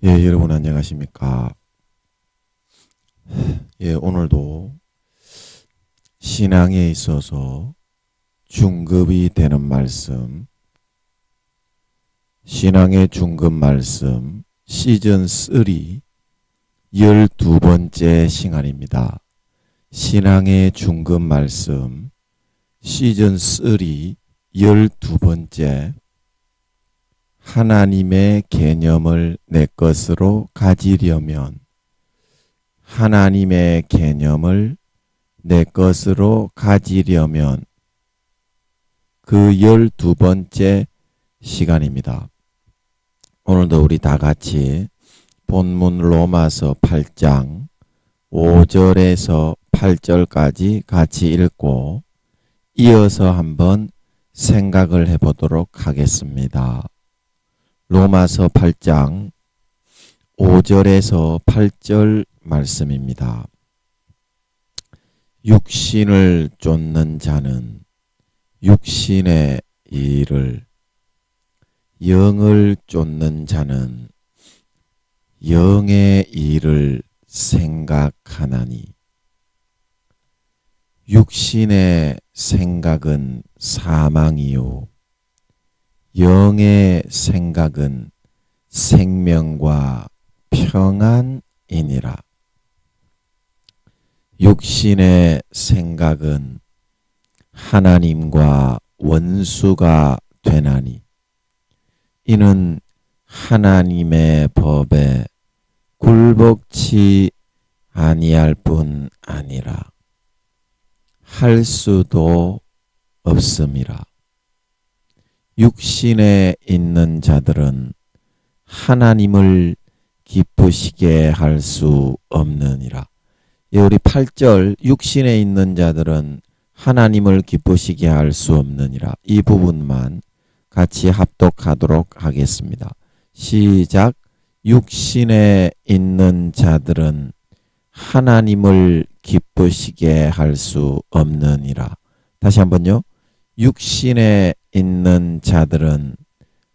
여러분 안녕하십니까? 오늘도 신앙에 있어서 중급이 되는 말씀, 신앙의 중급 말씀 시즌 3 12번째 시간입니다. 신앙의 중급 말씀 시즌 3 12번째 하나님의 개념을 내 것으로 가지려면 하나님의 개념을 내 것으로 가지려면 그 12번째 시간입니다. 오늘도 우리 다 같이 본문 로마서 8장 5절에서 8절까지 같이 읽고 이어서 한번 생각을 해보도록 하겠습니다. 로마서 8장 5절에서 8절 말씀입니다. 육신을 쫓는 자는 육신의 일을, 영을 쫓는 자는 영의 일을 생각하나니 육신의 생각은 사망이요 영의 생각은 생명과 평안이니라. 육신의 생각은 하나님과 원수가 되나니 이는 하나님의 법에 굴복치 아니할 뿐 아니라 할 수도 없음이라. 육신에 있는 자들은 하나님을 기쁘시게 할 수 없느니라. 우리 8절 육신에 있는 자들은 하나님을 기쁘시게 할 수 없느니라. 이 부분만 같이 합독하도록 하겠습니다. 시작. 육신에 있는 자들은 하나님을 기쁘시게 할 수 없느니라. 다시 한번요. 육신에 있는 자들은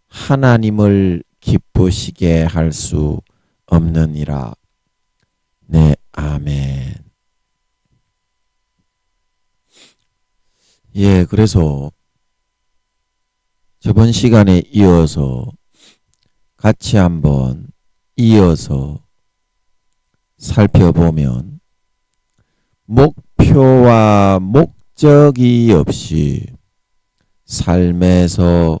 하나님을 기쁘시게 할 수 없느니라. 네, 아멘. 그래서 저번 시간에 이어서 같이 한번 이어서 살펴보면 목표와 목적이 없이 삶에서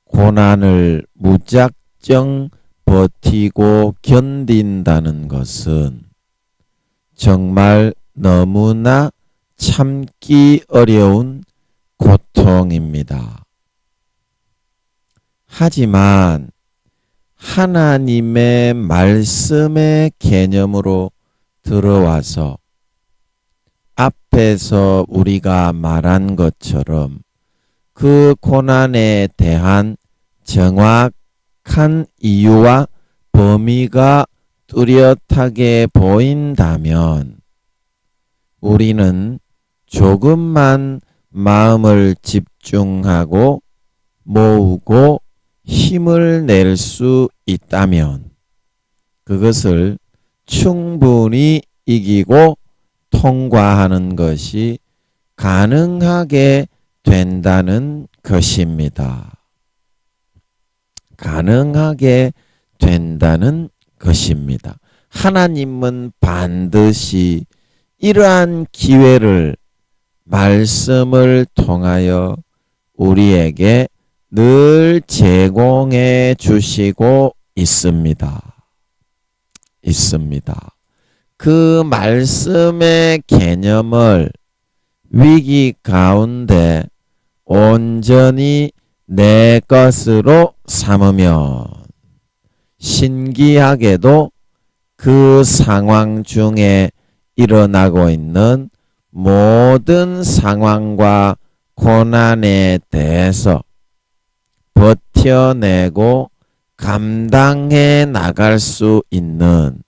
고난을 무작정 버티고 견딘다는 것은 정말 너무나 참기 어려운 고통입니다. 하지만 하나님의 말씀의 개념으로 들어와서 앞에서 우리가 말한 것처럼 그 고난에 대한 정확한 이유와 범위가 뚜렷하게 보인다면 우리는 조금만 마음을 집중하고 모으고 힘을 낼 수 있다면 그것을 충분히 이기고 통과하는 것이 가능하게 된다는 것입니다. 가능하게 된다는 것입니다. 하나님은 반드시 이러한 기회를 말씀을 통하여 우리에게 늘 제공해 주시고 있습니다. 그 말씀의 개념을 위기 가운데 온전히 내 것으로 삼으면 신기하게도 그 상황 중에 일어나고 있는 모든 상황과 고난에 대해서 버텨내고 감당해 나갈 수 있는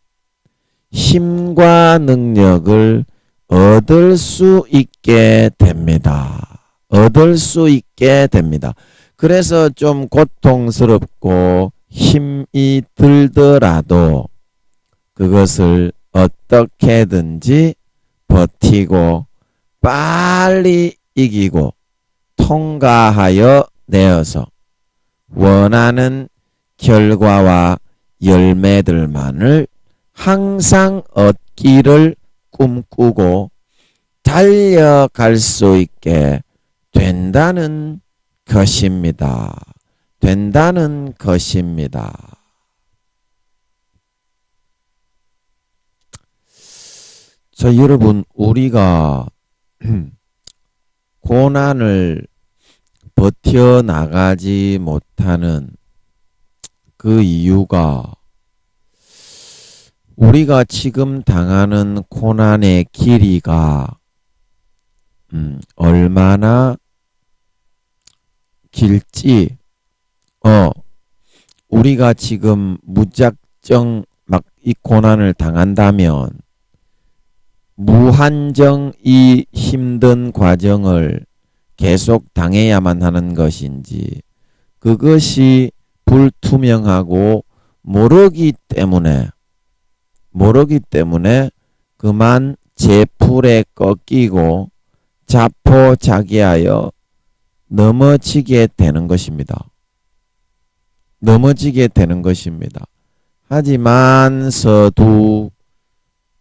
힘과 능력을 얻을 수 있게 됩니다. 그래서 좀 고통스럽고 힘이 들더라도 그것을 어떻게든지 버티고 빨리 이기고 통과하여 내어서 원하는 결과와 열매들만을 항상 얻기를 꿈꾸고 달려갈 수 있게 된다는 것입니다. 된다는 것입니다. 자, 여러분, 우리가 고난을 버텨나가지 못하는 그 이유가 우리가 지금 당하는 고난의 길이가 얼마나 길지, 우리가 지금 무작정 막 이 고난을 당한다면 무한정 이 힘든 과정을 계속 당해야만 하는 것인지, 그것이 불투명하고 모르기 때문에 그만 제풀에 꺾이고 자포자기하여 넘어지게 되는 것입니다. 넘어지게 되는 것입니다. 하지만 서두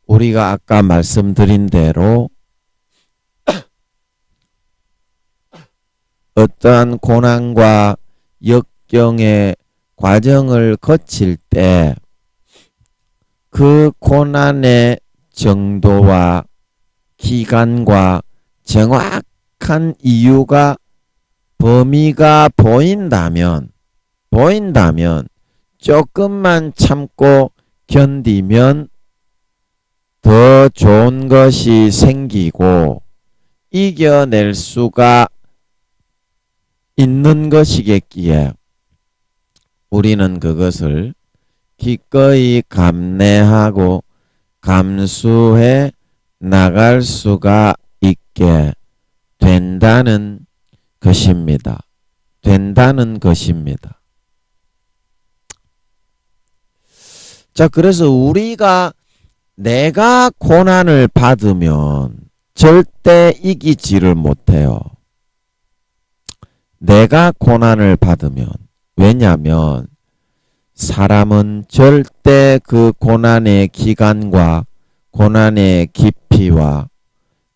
우리가 아까 말씀드린 대로 어떠한 고난과 역경의 과정을 거칠 때 그 고난의 정도와 기간과 정확한 이유가 범위가 보인다면 조금만 참고 견디면 더 좋은 것이 생기고 이겨낼 수가 있는 것이겠기에 우리는 그것을 기꺼이 감내하고 감수해 나갈 수가 있게 된다는 것입니다. 된다는 것입니다. 자, 그래서 내가 고난을 받으면 절대 이기지를 못해요. 내가 고난을 받으면. 왜냐하면 사람은 절대 그 고난의 기간과 고난의 깊이와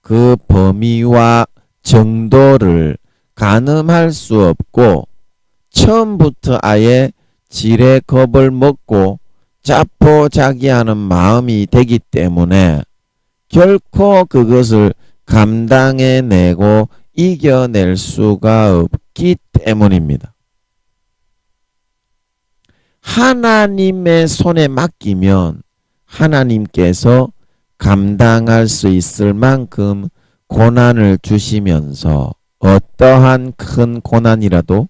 그 범위와 정도를 가늠할 수 없고 처음부터 아예 지레 겁을 먹고 자포자기하는 마음이 되기 때문에 결코 그것을 감당해내고 이겨낼 수가 없기 때문입니다. 하나님의 손에 맡기면 하나님께서 감당할 수 있을 만큼 고난을 주시면서 어떠한 큰 고난이라도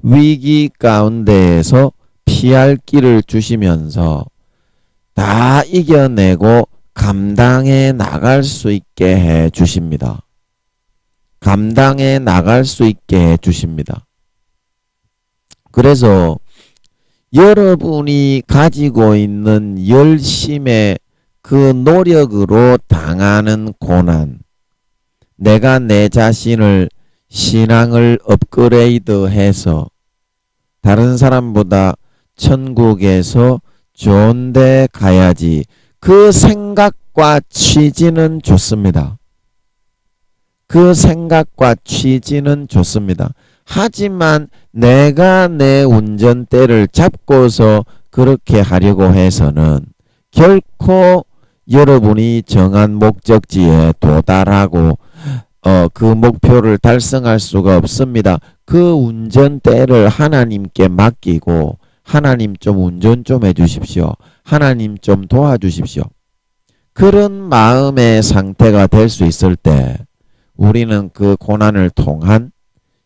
위기 가운데에서 피할 길을 주시면서 다 이겨내고 감당해 나갈 수 있게 해 주십니다. 감당해 나갈 수 있게 해 주십니다. 그래서 여러분이 가지고 있는 열심의 그 노력으로 당하는 고난, 내가 내 자신을 신앙을 업그레이드해서 다른 사람보다 천국에서 좋은 데 가야지, 그 생각과 취지는 좋습니다. 그 생각과 취지는 좋습니다. 하지만 내가 내 운전대를 잡고서 그렇게 하려고 해서는 결코 여러분이 정한 목적지에 도달하고 그 목표를 달성할 수가 없습니다. 그 운전대를 하나님께 맡기고 하나님 좀 운전 좀 해주십시오. 하나님 좀 도와주십시오. 그런 마음의 상태가 될 수 있을 때 우리는 그 고난을 통한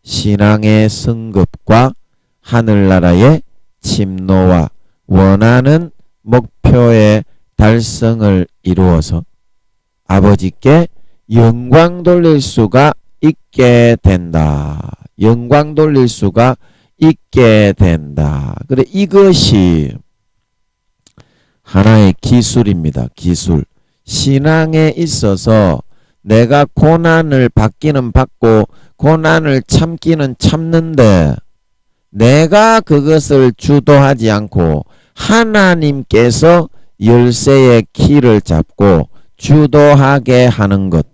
신앙의 승급과 하늘나라의 침노와 원하는 목표의 달성을 이루어서 아버지께 영광 돌릴 수가 있게 된다. 영광 돌릴 수가 있게 된다. 그래, 이것이 하나의 기술입니다. 기술. 신앙에 있어서 내가 고난을 받기는 받고 고난을 참기는 참는데 내가 그것을 주도하지 않고 하나님께서 열쇠의 키를 잡고 주도하게 하는 것.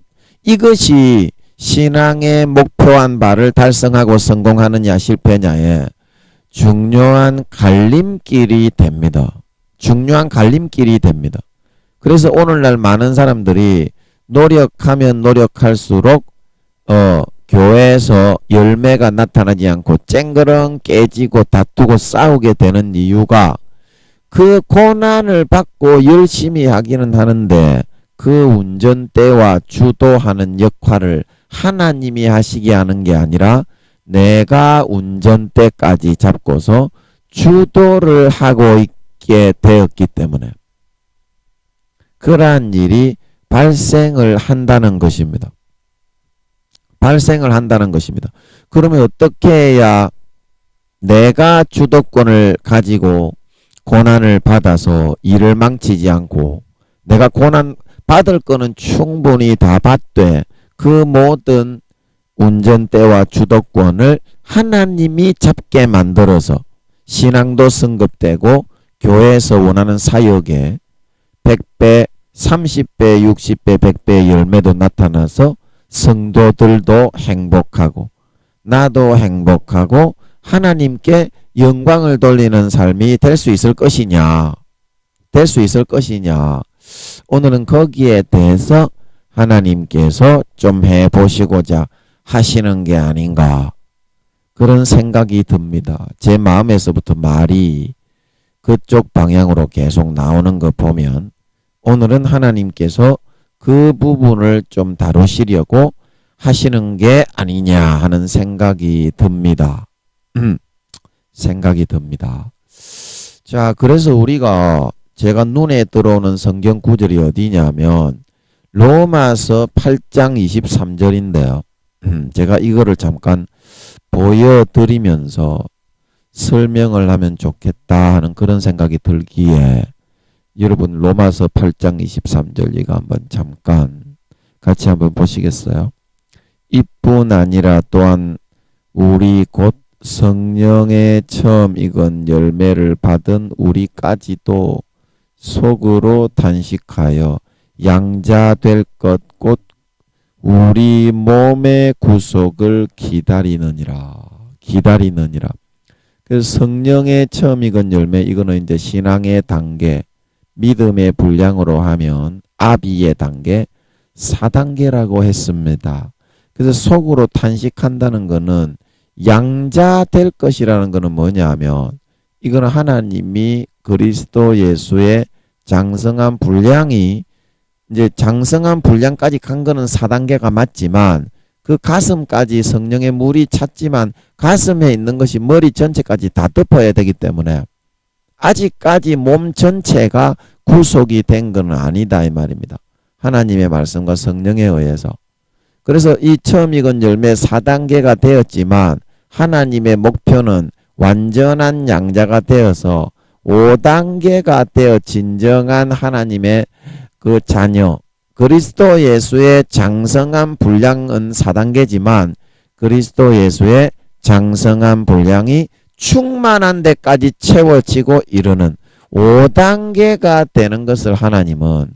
이것이 신앙의 목표한 바를 달성하고 성공하느냐 실패냐에 중요한 갈림길이 됩니다. 중요한 갈림길이 됩니다. 그래서 오늘날 많은 사람들이 노력하면 노력할수록 교회에서 열매가 나타나지 않고 쨍그렁 깨지고 다투고 싸우게 되는 이유가 그 고난을 받고 열심히 하기는 하는데 그 운전대와 주도하는 역할을 하나님이 하시게 하는 게 아니라 내가 운전대까지 잡고서 주도를 하고 있게 되었기 때문에 그러한 일이 발생을 한다는 것입니다. 발생을 한다는 것입니다. 그러면 어떻게 해야 내가 주도권을 가지고 고난을 받아서 일을 망치지 않고 내가 고난 받을 거는 충분히 다 받되 그 모든 운전대와 주도권을 하나님이 잡게 만들어서 신앙도 승급되고 교회에서 원하는 사역에 100배, 30배, 60배, 100배의 열매도 나타나서 성도들도 행복하고 나도 행복하고 하나님께 영광을 돌리는 삶이 될 수 있을 것이냐? 될 수 있을 것이냐? 오늘은 거기에 대해서 하나님께서 좀 해보시고자 하시는 게 아닌가 그런 생각이 듭니다. 제 마음에서부터 말이 그쪽 방향으로 계속 나오는 거 보면 오늘은 하나님께서 그 부분을 좀 다루시려고 하시는 게 아니냐 하는 생각이 듭니다. 생각이 듭니다. 자, 그래서 우리가 제가 눈에 들어오는 성경 구절이 어디냐면 로마서 8장 23절인데요. 제가 이거를 잠깐 보여드리면서 설명을 하면 좋겠다 하는 그런 생각이 들기에 여러분 로마서 8장 23절 이거 한번 잠깐 같이 한번 보시겠어요? 이뿐 아니라 또한 우리 곧 성령의 처음 익은 열매를 받은 우리까지도 속으로 단식하여 양자 될 것 곧 우리 몸의 구속을 기다리느니라. 기다리느니라. 그래서 성령의 처음 익은 열매 이거는 이제 신앙의 단계 믿음의 분량으로 하면 아비의 단계 4단계라고 했습니다. 그래서 속으로 탄식한다는 것은 양자 될 것이라는 것은 뭐냐 하면 이거는 하나님이 그리스도 예수의 장성한 분량이 이제 장성한 분량까지 간 거는 4단계가 맞지만 그 가슴까지 성령의 물이 찼지만 가슴에 있는 것이 머리 전체까지 다 덮어야 되기 때문에 아직까지 몸 전체가 구속이 된 건 아니다 이 말입니다. 하나님의 말씀과 성령에 의해서. 그래서 이 처음 익은 열매 4단계가 되었지만 하나님의 목표는 완전한 양자가 되어서 5단계가 되어 진정한 하나님의 그 자녀 그리스도 예수의 장성한 분량은 4단계지만 그리스도 예수의 장성한 분량이 충만한 데까지 채워지고 이르는 5단계가 되는 것을 하나님은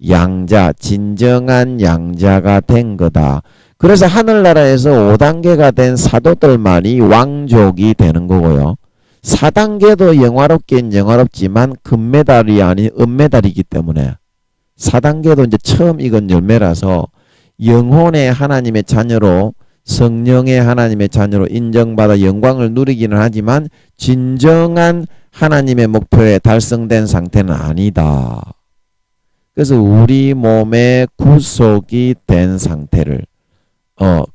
양자, 진정한 양자가 된 거다. 그래서 하늘나라에서 5단계가 된 사도들만이 왕족이 되는 거고요. 4단계도 영화롭긴 영화롭지만 금메달이 아닌 은메달이기 때문에 4단계도 이제 처음 익은 열매라서 영혼의 하나님의 자녀로 성령의 하나님의 자녀로 인정받아 영광을 누리기는 하지만 진정한 하나님의 목표에 달성된 상태는 아니다. 그래서 우리 몸의 구속이 된 상태를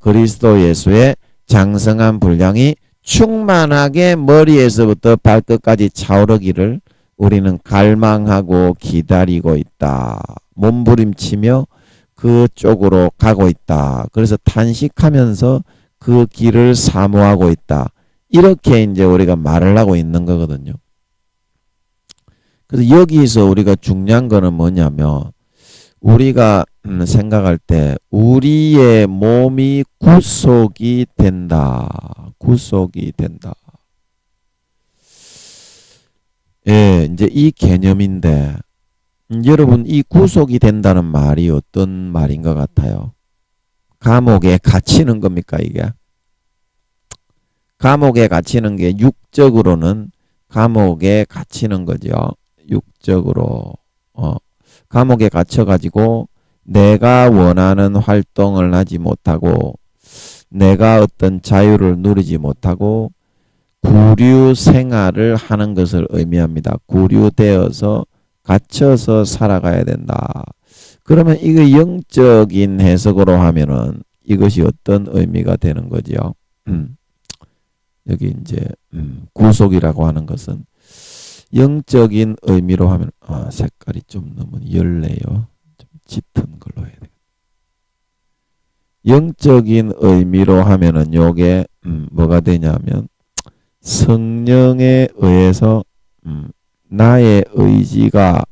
그리스도 예수의 장성한 분량이 충만하게 머리에서부터 발끝까지 차오르기를 우리는 갈망하고 기다리고 있다. 몸부림치며 그쪽으로 가고 있다. 그래서 탄식하면서 그 길을 사모하고 있다. 이렇게 이제 우리가 말을 하고 있는 거거든요. 그래서 여기서 우리가 중요한 거는 뭐냐면 우리가 생각할 때 우리의 몸이 구속이 된다. 구속이 된다. 예, 이제 이 개념인데 여러분 이 구속이 된다는 말이 어떤 말인 것 같아요? 감옥에 갇히는 겁니까 이게? 감옥에 갇히는 게 육적으로는 감옥에 갇히는 거죠. 육적으로 감옥에 갇혀가지고 내가 원하는 활동을 하지 못하고 내가 어떤 자유를 누리지 못하고 구류 생활을 하는 것을 의미합니다. 구류되어서 갇혀서 살아가야 된다. 그러면 이거 영적인 해석으로 하면은 이것이 어떤 의미가 되는 거죠? 여기 이제 구속이라고 하는 것은 영적인 의미로 하면 색깔이 좀 너무 열네요. 좀 짙은 걸로 해야 돼. 영적인 의미로 하면은 요게 뭐가 되냐면 성령에 의해서 나의 의지가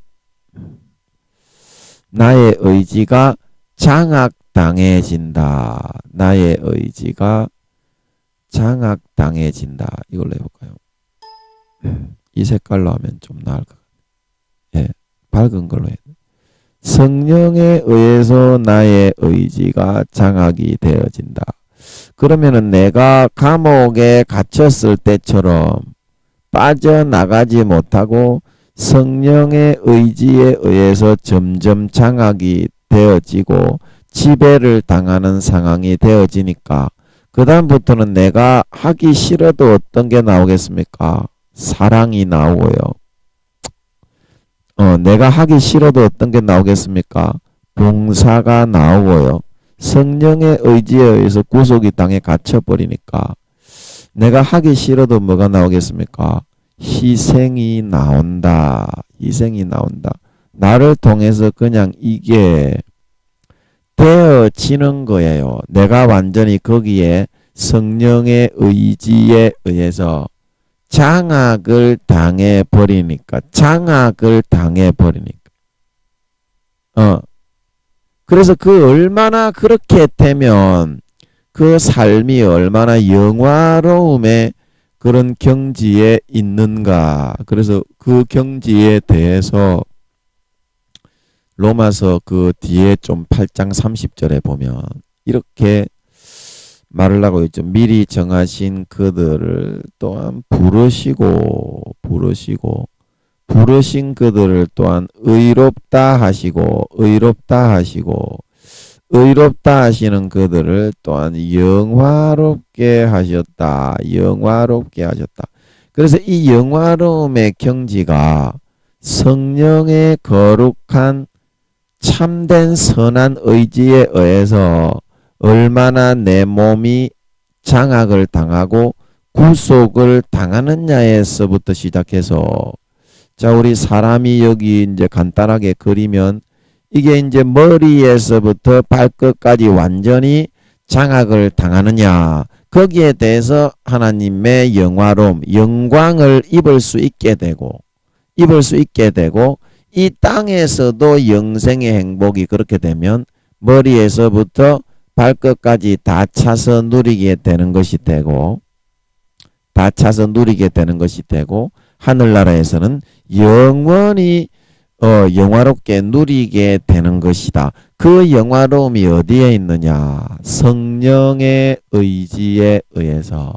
장악당해진다. 나의 의지가 장악당해진다. 이걸로 해볼까요? 이 색깔로 하면 좀 나을 것 같아요. 예, 밝은 걸로 해야 돼요. 성령에 의해서 나의 의지가 장악이 되어진다. 그러면은 내가 감옥에 갇혔을 때처럼 빠져나가지 못하고 성령의 의지에 의해서 점점 장악이 되어지고 지배를 당하는 상황이 되어지니까 그 다음부터는 내가 하기 싫어도 어떤 게 나오겠습니까? 사랑이 나오고요. 내가 하기 싫어도 어떤 게 나오겠습니까? 봉사가 나오고요. 성령의 의지에 의해서 구속이 당해 갇혀버리니까 내가 하기 싫어도 뭐가 나오겠습니까? 희생이 나온다. 희생이 나온다. 나를 통해서 그냥 이게 되어지는 거예요. 내가 완전히 거기에 성령의 의지에 의해서 장악을 당해버리니까. 그래서 그 얼마나 그렇게 되면 그 삶이 얼마나 영화로움의 그런 경지에 있는가. 그래서 그 경지에 대해서 로마서 그 뒤에 좀 8장 30절에 보면 이렇게 말을 하고 있죠. 미리 정하신 그들을 또한 부르신 그들을 또한 의롭다 하시는 그들을 또한 영화롭게 하셨다. 그래서 이 영화로움의 경지가 성령의 거룩한 참된 선한 의지에 의해서 얼마나 내 몸이 장악을 당하고 구속을 당하느냐에서부터 시작해서 자, 우리 사람이 여기 이제 간단하게 그리면 이게 이제 머리에서부터 발끝까지 완전히 장악을 당하느냐. 거기에 대해서 하나님의 영화로움, 영광을 입을 수 있게 되고 이 땅에서도 영생의 행복이 그렇게 되면 머리에서부터 발끝까지 다 차서 누리게 되는 것이 되고 하늘나라에서는 영원히 영화롭게 누리게 되는 것이다. 그 영화로움이 어디에 있느냐? 성령의 의지에 의해서.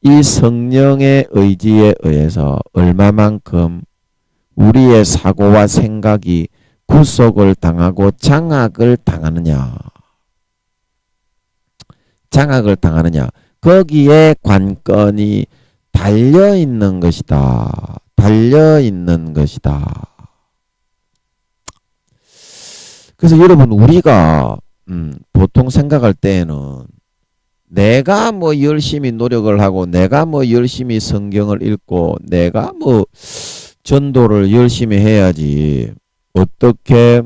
이 성령의 의지에 의해서 얼마만큼 우리의 사고와 생각이 구속을 당하고 장악을 당하느냐. 거기에 관건이 달려있는 것이다. 그래서 여러분 우리가 보통 생각할 때에는 내가 뭐 열심히 노력을 하고 내가 뭐 열심히 성경을 읽고 내가 뭐 전도를 열심히 해야지 어떻게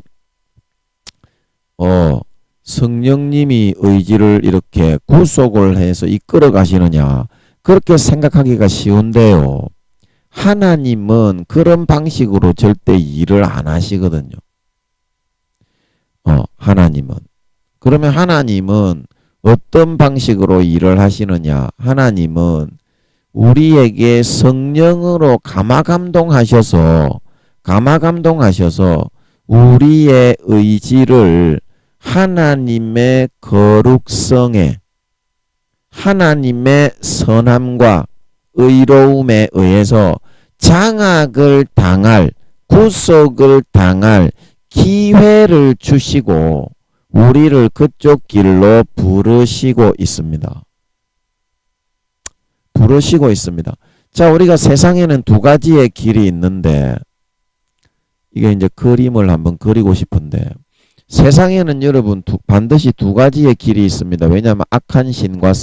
성령님이 의지를 이렇게 구속을 해서 이끌어 가시느냐? 그렇게 생각하기가 쉬운데요. 하나님은 그런 방식으로 절대 일을 안 하시거든요. 하나님은. 그러면 하나님은 어떤 방식으로 일을 하시느냐? 하나님은 우리에게 성령으로 감화감동하셔서 우리의 의지를 하나님의 거룩성에, 하나님의 선함과 의로움에 의해서 장악을 당할, 구속을 당할 기회를 주시고 우리를 그쪽 길로 부르시고 있습니다. 자, 우리가 세상에는 두 가지의 길이 있는데, 이게 이제 그림을 한번 그리고 싶은데, 세상에는 여러분 반드시 두 가지의 길이 있습니다. 왜냐하면 악한 신인 마귀와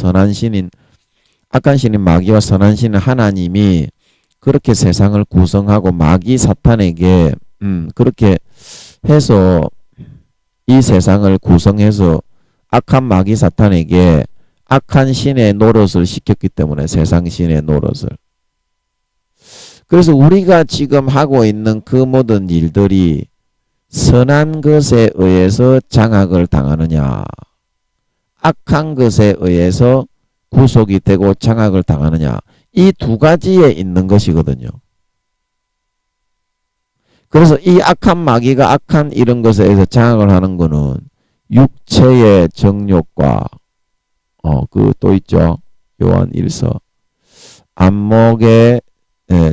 선한 신인 하나님이 그렇게 세상을 구성하고 마귀 사탄에게 그렇게 해서 이 세상을 구성해서 악한 마귀 사탄에게 악한 신의 노릇을 시켰기 때문에, 세상 신의 노릇을. 그래서 우리가 지금 하고 있는 그 모든 일들이 선한 것에 의해서 장악을 당하느냐, 악한 것에 의해서 구속이 되고 장악을 당하느냐, 이 두 가지에 있는 것이거든요. 그래서 이 악한 마귀가 악한 이런 것에 의해서 장악을 하는 거는 육체의 정욕과 그 또 있죠. 요한 1서 안목의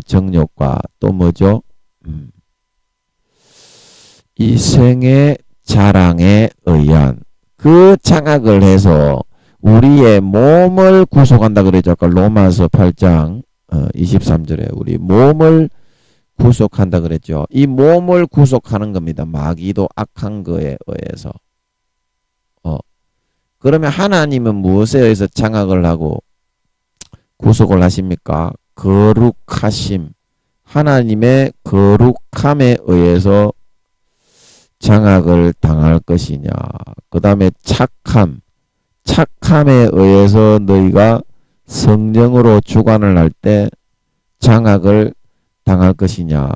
정욕과 또 뭐죠? 이생의 자랑에 의한 그 장악을 해서 우리의 몸을 구속한다 그랬죠. 아까 로마서 8장 23절에 우리 몸을 구속한다 그랬죠. 이 몸을 구속하는 겁니다. 마귀도 악한 거에 의해서. 그러면 하나님은 무엇에 의해서 장악을 하고 구속을 하십니까? 거룩하심. 하나님의 거룩함에 의해서 장악을 당할 것이냐. 그 다음에 착함에 의해서 너희가 성령으로 주관을 할 때 장악을 당할 것이냐.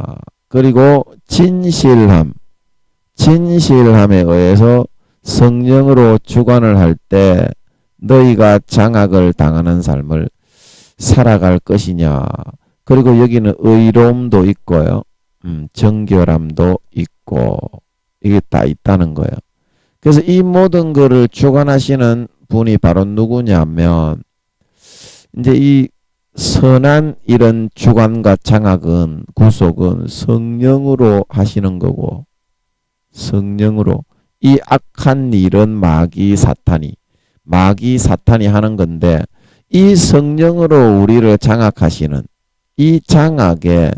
그리고 진실함에 의해서 성령으로 주관을 할 때 너희가 장악을 당하는 삶을 살아갈 것이냐. 그리고 여기는 의로움도 있고요. 정결함도 있고, 이게 다 있다는 거예요. 그래서 이 모든 거를 주관하시는 분이 바로 누구냐면, 이제 이 선한 이런 주관과 장악은, 구속은 성령으로 하시는 거고, 성령으로. 이 악한 일은 마귀 사탄이 하는 건데, 이 성령으로 우리를 장악하시는 이 장악에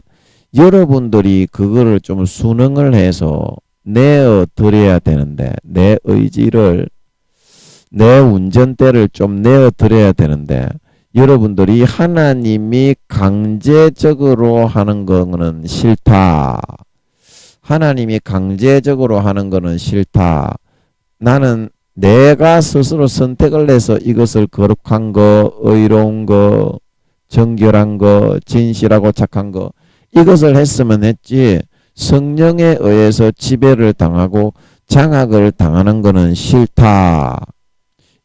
여러분들이 그거를 좀 순응을 해서 내어 드려야 되는데, 내 의지를, 내 운전대를 좀 내어 드려야 되는데, 여러분들이 하나님이 강제적으로 하는 거는 싫다. 하나님이 강제적으로 하는 거는 싫다. 나는 내가 스스로 선택을 해서 이것을 거룩한 거, 의로운 거, 정결한 거, 진실하고 착한 거, 이것을 했으면 했지, 성령에 의해서 지배를 당하고 장악을 당하는 거는 싫다.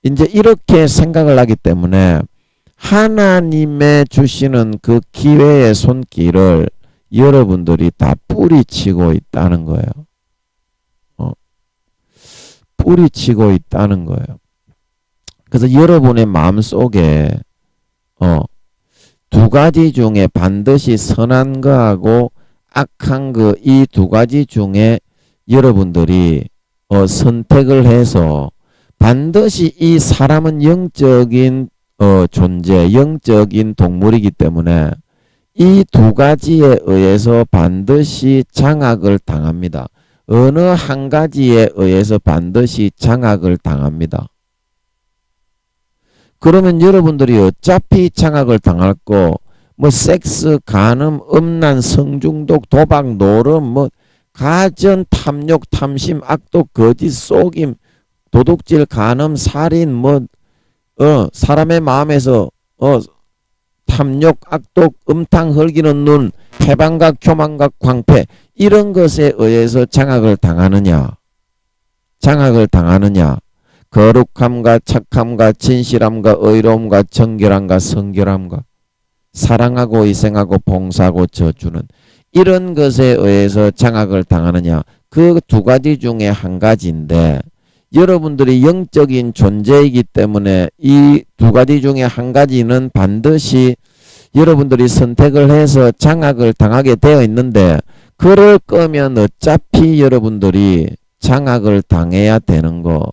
이제 이렇게 생각을 하기 때문에 하나님의 주시는 그 기회의 손길을 여러분들이 다 뿌리치고 있다는 거예요. 뿌리치고 있다는 거예요. 그래서 여러분의 마음속에 두 가지 중에 반드시 선한 거하고 악한 거, 이 두 가지 중에 여러분들이 선택을 해서 반드시 이 사람은 영적인 존재, 영적인 동물이기 때문에 이 두 가지에 의해서 반드시 장악을 당합니다. 어느 한 가지에 의해서 반드시 장악을 당합니다. 그러면 여러분들이 어차피 장악을 당할 거, 뭐 섹스, 간음, 음란, 성중독, 도박, 노름, 뭐 가전, 탐욕, 탐심, 악독, 거짓, 속임, 도둑질, 간음, 살인, 사람의 마음에서 탐욕, 악독, 음탕, 헐기는 눈, 패방각, 교만각, 광패 이런 것에 의해서 장악을 당하느냐? 장악을 당하느냐? 거룩함과 착함과 진실함과 의로움과 정결함과 성결함과 사랑하고 희생하고 봉사하고 져주는 이런 것에 의해서 장악을 당하느냐? 그 두 가지 중에 한 가지인데 여러분들이 영적인 존재이기 때문에 이 두 가지 중에 한 가지는 반드시 여러분들이 선택을 해서 장악을 당하게 되어 있는데 그럴 거면 어차피 여러분들이 장악을 당해야 되는 거,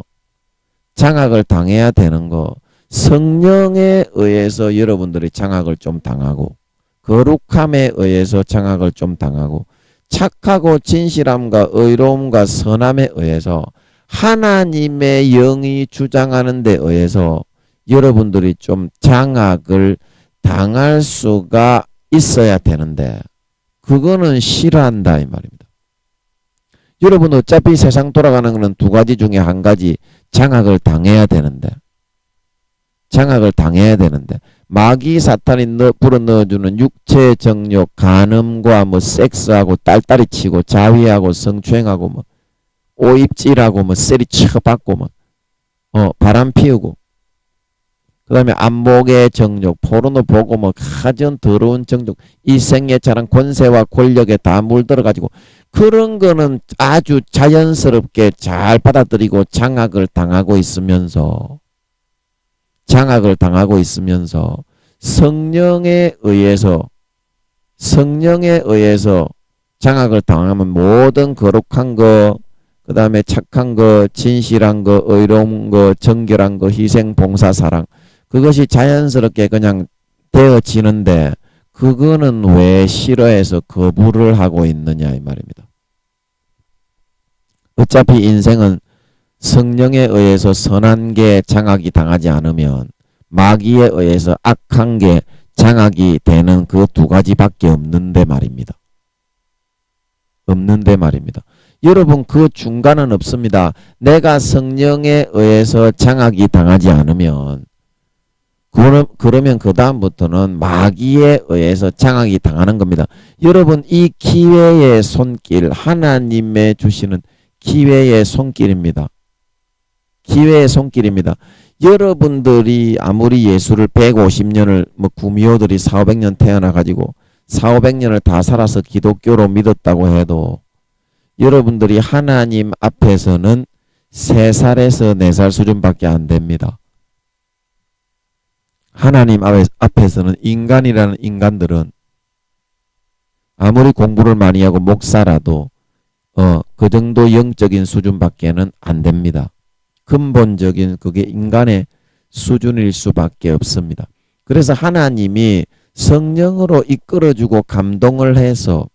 장악을 당해야 되는 거, 성령에 의해서 여러분들이 장악을 좀 당하고 거룩함에 의해서 장악을 좀 당하고 착하고 진실함과 의로움과 선함에 의해서 하나님의 영이 주장하는 데 의해서 여러분들이 좀 장악을 당할 수가 있어야 되는데 그거는 싫어한다 이 말입니다. 여러분 어차피 세상 돌아가는 것은 두 가지 중에 한 가지 장악을 당해야 되는데 장악을 당해야 되는데 마귀 사탄이 불어넣어주는 육체 정욕, 간음과 섹스하고 딸딸이 치고 자위하고 성추행하고 오입질하고 세리 쳐받고 바람 피우고 그 다음에 안목의 정욕, 포르노 보고 가전 더러운 정욕, 이 생에 자란 권세와 권력에 다 물들어가지고 그런 거는 아주 자연스럽게 잘 받아들이고 장악을 당하고 있으면서 성령에 의해서 장악을 당하면 모든 거룩한 거, 그 다음에 착한 거, 진실한 거, 의로운 거, 정결한 거, 희생, 봉사, 사랑 그것이 자연스럽게 그냥 되어지는데 그거는 왜 싫어해서 거부를 하고 있느냐 이 말입니다. 어차피 인생은 성령에 의해서 선한 게 장악이 당하지 않으면 마귀에 의해서 악한 게 장악이 되는 그 두 가지밖에 없는데 말입니다. 여러분 그 중간은 없습니다. 내가 성령에 의해서 장악이 당하지 않으면 그러면 그 다음부터는 마귀에 의해서 장악이 당하는 겁니다. 여러분 이 기회의 손길 하나님의 주시는 기회의 손길입니다. 여러분들이 아무리 예수를 150년을 구미호들이 4,500년 태어나가지고 4,500년을 다 살아서 기독교로 믿었다고 해도 여러분들이 하나님 앞에서는 3살에서 4살 수준밖에 안 됩니다. 하나님 앞에서는 인간이라는 인간들은 아무리 공부를 많이 하고 목사라도 그 정도 영적인 수준밖에는 안 됩니다. 근본적인 그게 인간의 수준일 수밖에 없습니다. 그래서 하나님이 성령으로 이끌어주고 감동을 해서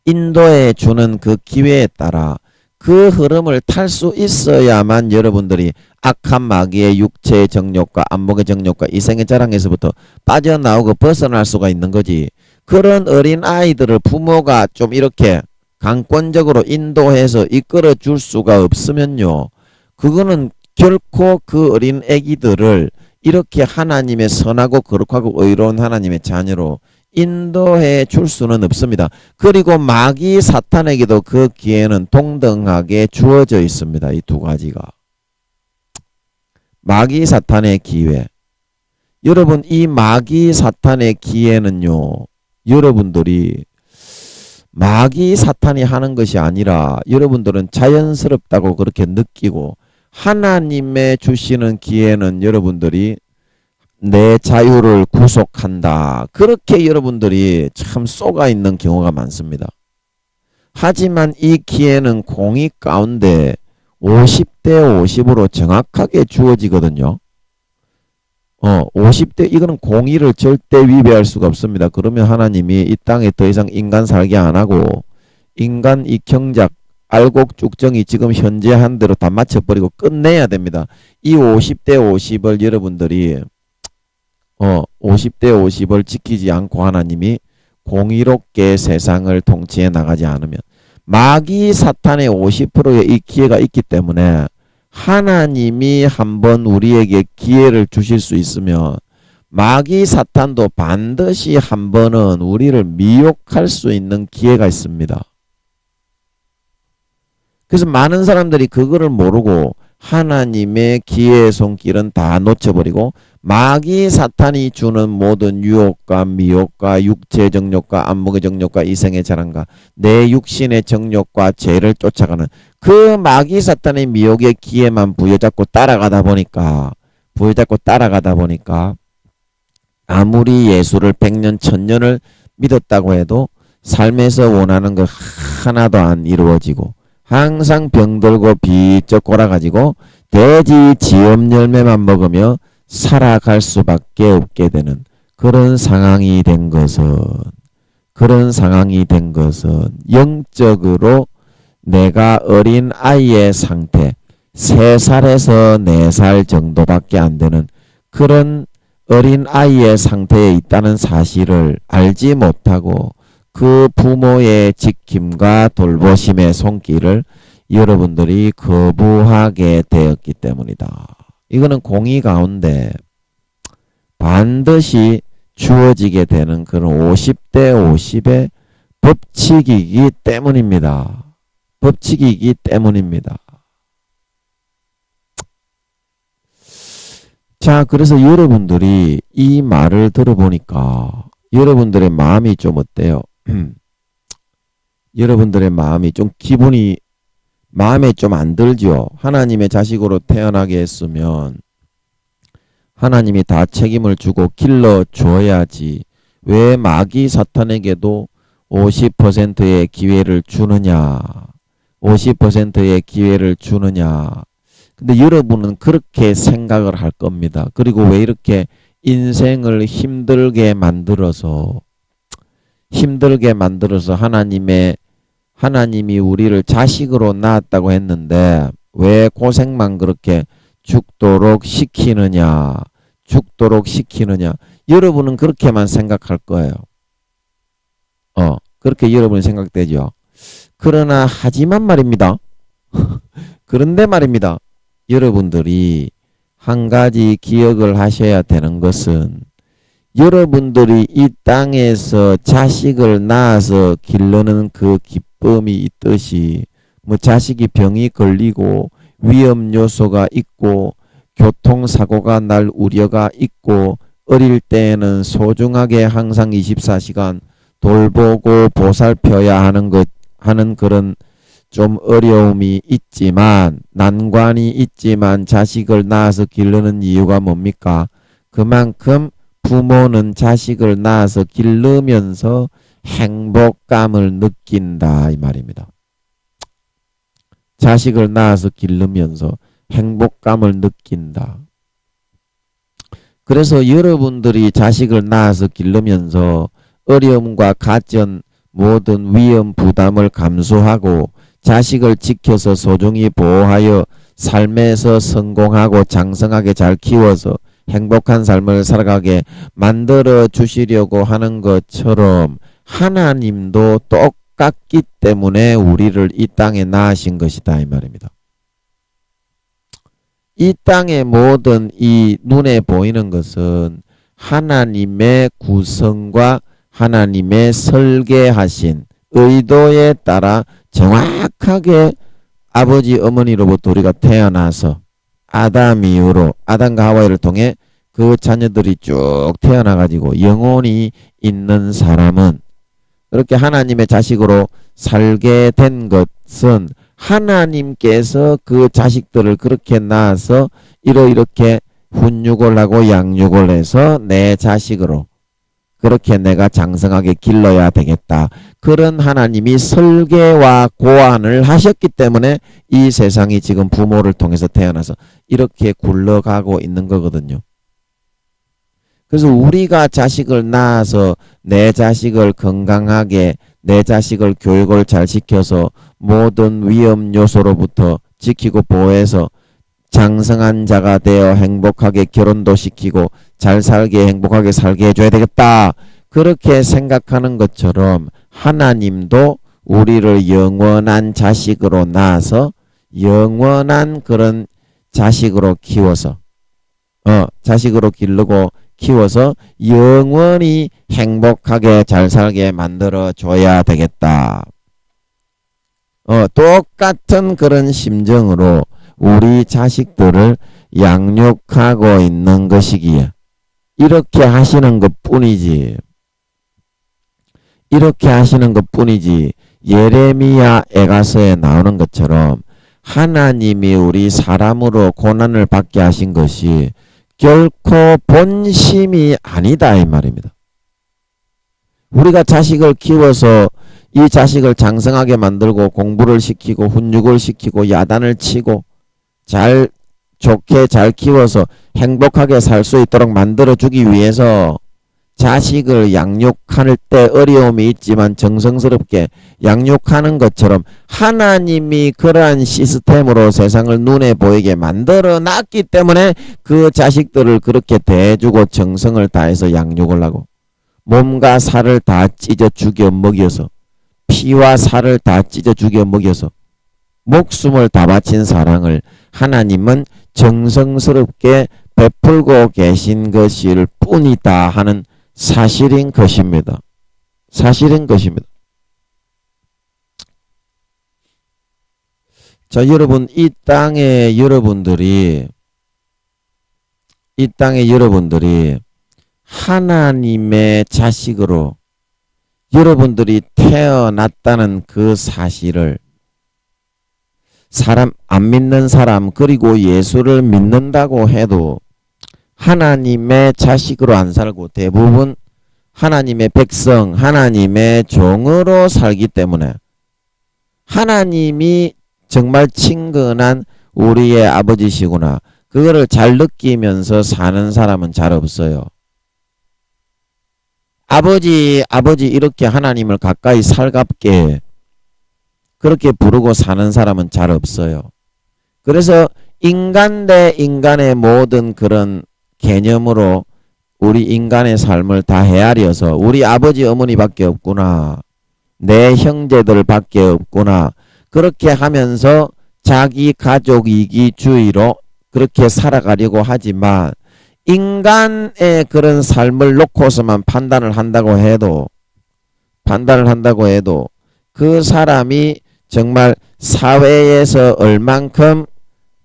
인도해 주는 그 기회에 따라 그 흐름을 탈 수 있어야만 여러분들이 악한 마귀의 육체의 정욕과 안목의 정욕과 이생의 자랑에서부터 빠져나오고 벗어날 수가 있는 거지. 그런 어린 아이들을 부모가 좀 이렇게 강권적으로 인도해서 이끌어 줄 수가 없으면요. 그거는 결코 그 어린 애기들을 이렇게 하나님의 선하고 거룩하고 의로운 하나님의 자녀로 인도해 줄 수는 없습니다. 그리고 마귀 사탄에게도 그 기회는 동등하게 주어져 있습니다. 이 두 가지가. 마귀 사탄의 기회. 여러분 이 마귀 사탄의 기회는요. 여러분들이 마귀 사탄이 하는 것이 아니라 여러분들은 자연스럽다고 그렇게 느끼고 하나님의 주시는 기회는 여러분들이 내 자유를 구속한다. 그렇게 여러분들이 참 쏘가 있는 경우가 많습니다. 하지만 이 기회는 공의 가운데 50대 50으로 정확하게 주어지거든요. 50대 이거는 공의를 절대 위배할 수가 없습니다. 그러면 하나님이 이 땅에 더 이상 인간 살게 안 하고 인간 이 경작 알곡 쭉정이 지금 현재 한 대로 다 맞춰버리고 끝내야 됩니다. 이 50대 50을 여러분들이 50대 50을 지키지 않고 하나님이 공의롭게 세상을 통치해 나가지 않으면 마귀 사탄의 50%의 이 기회가 있기 때문에 하나님이 한번 우리에게 기회를 주실 수 있으면 마귀 사탄도 반드시 한 번은 우리를 미혹할 수 있는 기회가 있습니다. 그래서 많은 사람들이 그거를 모르고 하나님의 기회의 손길은 다 놓쳐버리고 마귀 사탄이 주는 모든 유혹과 미혹과 육체의 정욕과 안목의 정욕과 이생의 자랑과 내 육신의 정욕과 죄를 쫓아가는 그 마귀 사탄의 미혹의 기회만 부여잡고 따라가다 보니까 아무리 예수를 100년 1000년을 믿었다고 해도 삶에서 원하는 거 하나도 안 이루어지고 항상 병들고 비쩍 골아가지고 돼지 지엄 열매만 먹으며 살아갈 수밖에 없게 되는 그런 상황이 된 것은 영적으로 내가 어린 아이의 상태 3살에서 4살 정도밖에 안 되는 그런 어린 아이의 상태에 있다는 사실을 알지 못하고 그 부모의 지킴과 돌보심의 손길을 여러분들이 거부하게 되었기 때문이다. 이거는 공의 가운데 반드시 주어지게 되는 그런 50대 50의 법칙이기 때문입니다. 자, 그래서 여러분들이 이 말을 들어보니까 여러분들의 마음이 좀 어때요? 여러분들의 마음이 좀 기분이 마음에 좀 안 들죠. 하나님의 자식으로 태어나게 했으면 하나님이 다 책임을 주고 길러줘야지. 왜 마귀 사탄에게도 50%의 기회를 주느냐. 50%의 기회를 주느냐. 근데 여러분은 그렇게 생각을 할 겁니다. 그리고 왜 이렇게 인생을 힘들게 만들어서 하나님이 우리를 자식으로 낳았다고 했는데 왜 고생만 그렇게 죽도록 시키느냐. 여러분은 그렇게만 생각할 거예요. 그렇게 여러분이 생각되죠. 그러나 하지만 말입니다. 그런데 말입니다. 여러분들이 한 가지 기억을 하셔야 되는 것은 여러분들이 이 땅에서 자식을 낳아서 기르는 그 기쁨이 있듯이 뭐 자식이 병이 걸리고 위험 요소가 있고 교통사고가 날 우려가 있고 어릴 때에는 소중하게 항상 24시간 돌보고 보살펴야 하는 그런 좀 어려움이 있지만 난관이 있지만 자식을 낳아서 기르는 이유가 뭡니까? 그만큼 부모는 자식을 낳아서 기르면서 행복감을 느낀다 이 말입니다. 자식을 낳아서 기르면서 행복감을 느낀다. 그래서 여러분들이 자식을 낳아서 기르면서 어려움과 가전 모든 위험 부담을 감수하고 자식을 지켜서 소중히 보호하여 삶에서 성공하고 장성하게 잘 키워서 행복한 삶을 살아가게 만들어 주시려고 하는 것처럼 하나님도 똑같기 때문에 우리를 이 땅에 낳으신 것이다 이 말입니다. 이 땅의 모든 이 눈에 보이는 것은 하나님의 구성과 하나님의 설계하신 의도에 따라 정확하게 아버지 어머니로부터 우리가 태어나서 아담 이후로 아담과 하와를 통해 그 자녀들이 쭉 태어나가지고 영혼이 있는 사람은 그렇게 하나님의 자식으로 살게 된 것은 하나님께서 그 자식들을 그렇게 낳아서 이렇게 훈육을 하고 양육을 해서 내 자식으로 그렇게 내가 장성하게 길러야 되겠다. 그런 하나님이 설계와 고안을 하셨기 때문에 이 세상이 지금 부모를 통해서 태어나서 이렇게 굴러가고 있는 거거든요. 그래서 우리가 자식을 낳아서 내 자식을 건강하게 내 자식을 교육을 잘 시켜서 모든 위험 요소로부터 지키고 보호해서 장성한 자가 되어 행복하게 결혼도 시키고 잘 살게 행복하게 살게 해줘야 되겠다. 그렇게 생각하는 것처럼 하나님도 우리를 영원한 자식으로 낳아서 영원한 그런 자식으로 키워서 자식으로 기르고 키워서 영원히 행복하게 잘 살게 만들어 줘야 되겠다. 똑같은 그런 심정으로 우리 자식들을 양육하고 있는 것이기에 이렇게 하시는 것뿐이지. 이렇게 하시는 것뿐이지. 예레미야 애가서에 나오는 것처럼 하나님이 우리 사람으로 고난을 받게 하신 것이 결코 본심이 아니다 이 말입니다. 우리가 자식을 키워서 이 자식을 장성하게 만들고 공부를 시키고 훈육을 시키고 야단을 치고 좋게 잘 키워서 행복하게 살 수 있도록 만들어주기 위해서 자식을 양육할 때 어려움이 있지만 정성스럽게 양육하는 것처럼 하나님이 그러한 시스템으로 세상을 눈에 보이게 만들어 놨기 때문에 그 자식들을 그렇게 대해주고 정성을 다해서 양육을 하고 몸과 살을 다 찢어 죽여 먹여서 피와 살을 다 찢어 죽여 먹여서 목숨을 다 바친 사랑을 하나님은 정성스럽게 베풀고 계신 것일 뿐이다 하는 사실인 것입니다. 사실인 것입니다. 자, 여러분, 이 땅에 여러분들이 하나님의 자식으로 여러분들이 태어났다는 그 사실을 사람 안 믿는 사람 그리고 예수를 믿는다고 해도 하나님의 자식으로 안 살고 대부분 하나님의 백성, 하나님의 종으로 살기 때문에 하나님이 정말 친근한 우리의 아버지시구나. 그거를 잘 느끼면서 사는 사람은 잘 없어요. 아버지 이렇게 하나님을 가까이 살갑게 그렇게 부르고 사는 사람은 잘 없어요. 그래서 인간 대 인간의 모든 그런 개념으로 우리 인간의 삶을 다 헤아려서 우리 아버지 어머니밖에 없구나. 내 형제들밖에 없구나. 그렇게 하면서 자기 가족 이기주의로 그렇게 살아가려고 하지만 인간의 그런 삶을 놓고서만 판단을 한다고 해도 그 사람이 정말 사회에서 얼만큼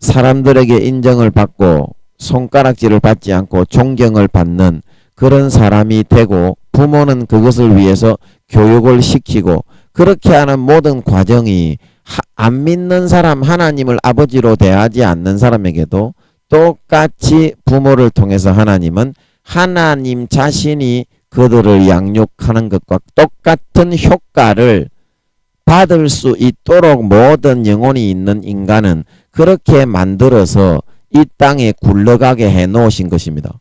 사람들에게 인정을 받고 손가락질을 받지 않고 존경을 받는 그런 사람이 되고 부모는 그것을 위해서 교육을 시키고 그렇게 하는 모든 과정이 안 믿는 사람 하나님을 아버지로 대하지 않는 사람에게도 똑같이 부모를 통해서 하나님은 하나님 자신이 그들을 양육하는 것과 똑같은 효과를 받을 수 있도록 모든 영혼이 있는 인간은 그렇게 만들어서 이 땅에 굴러가게 해 놓으신 것입니다.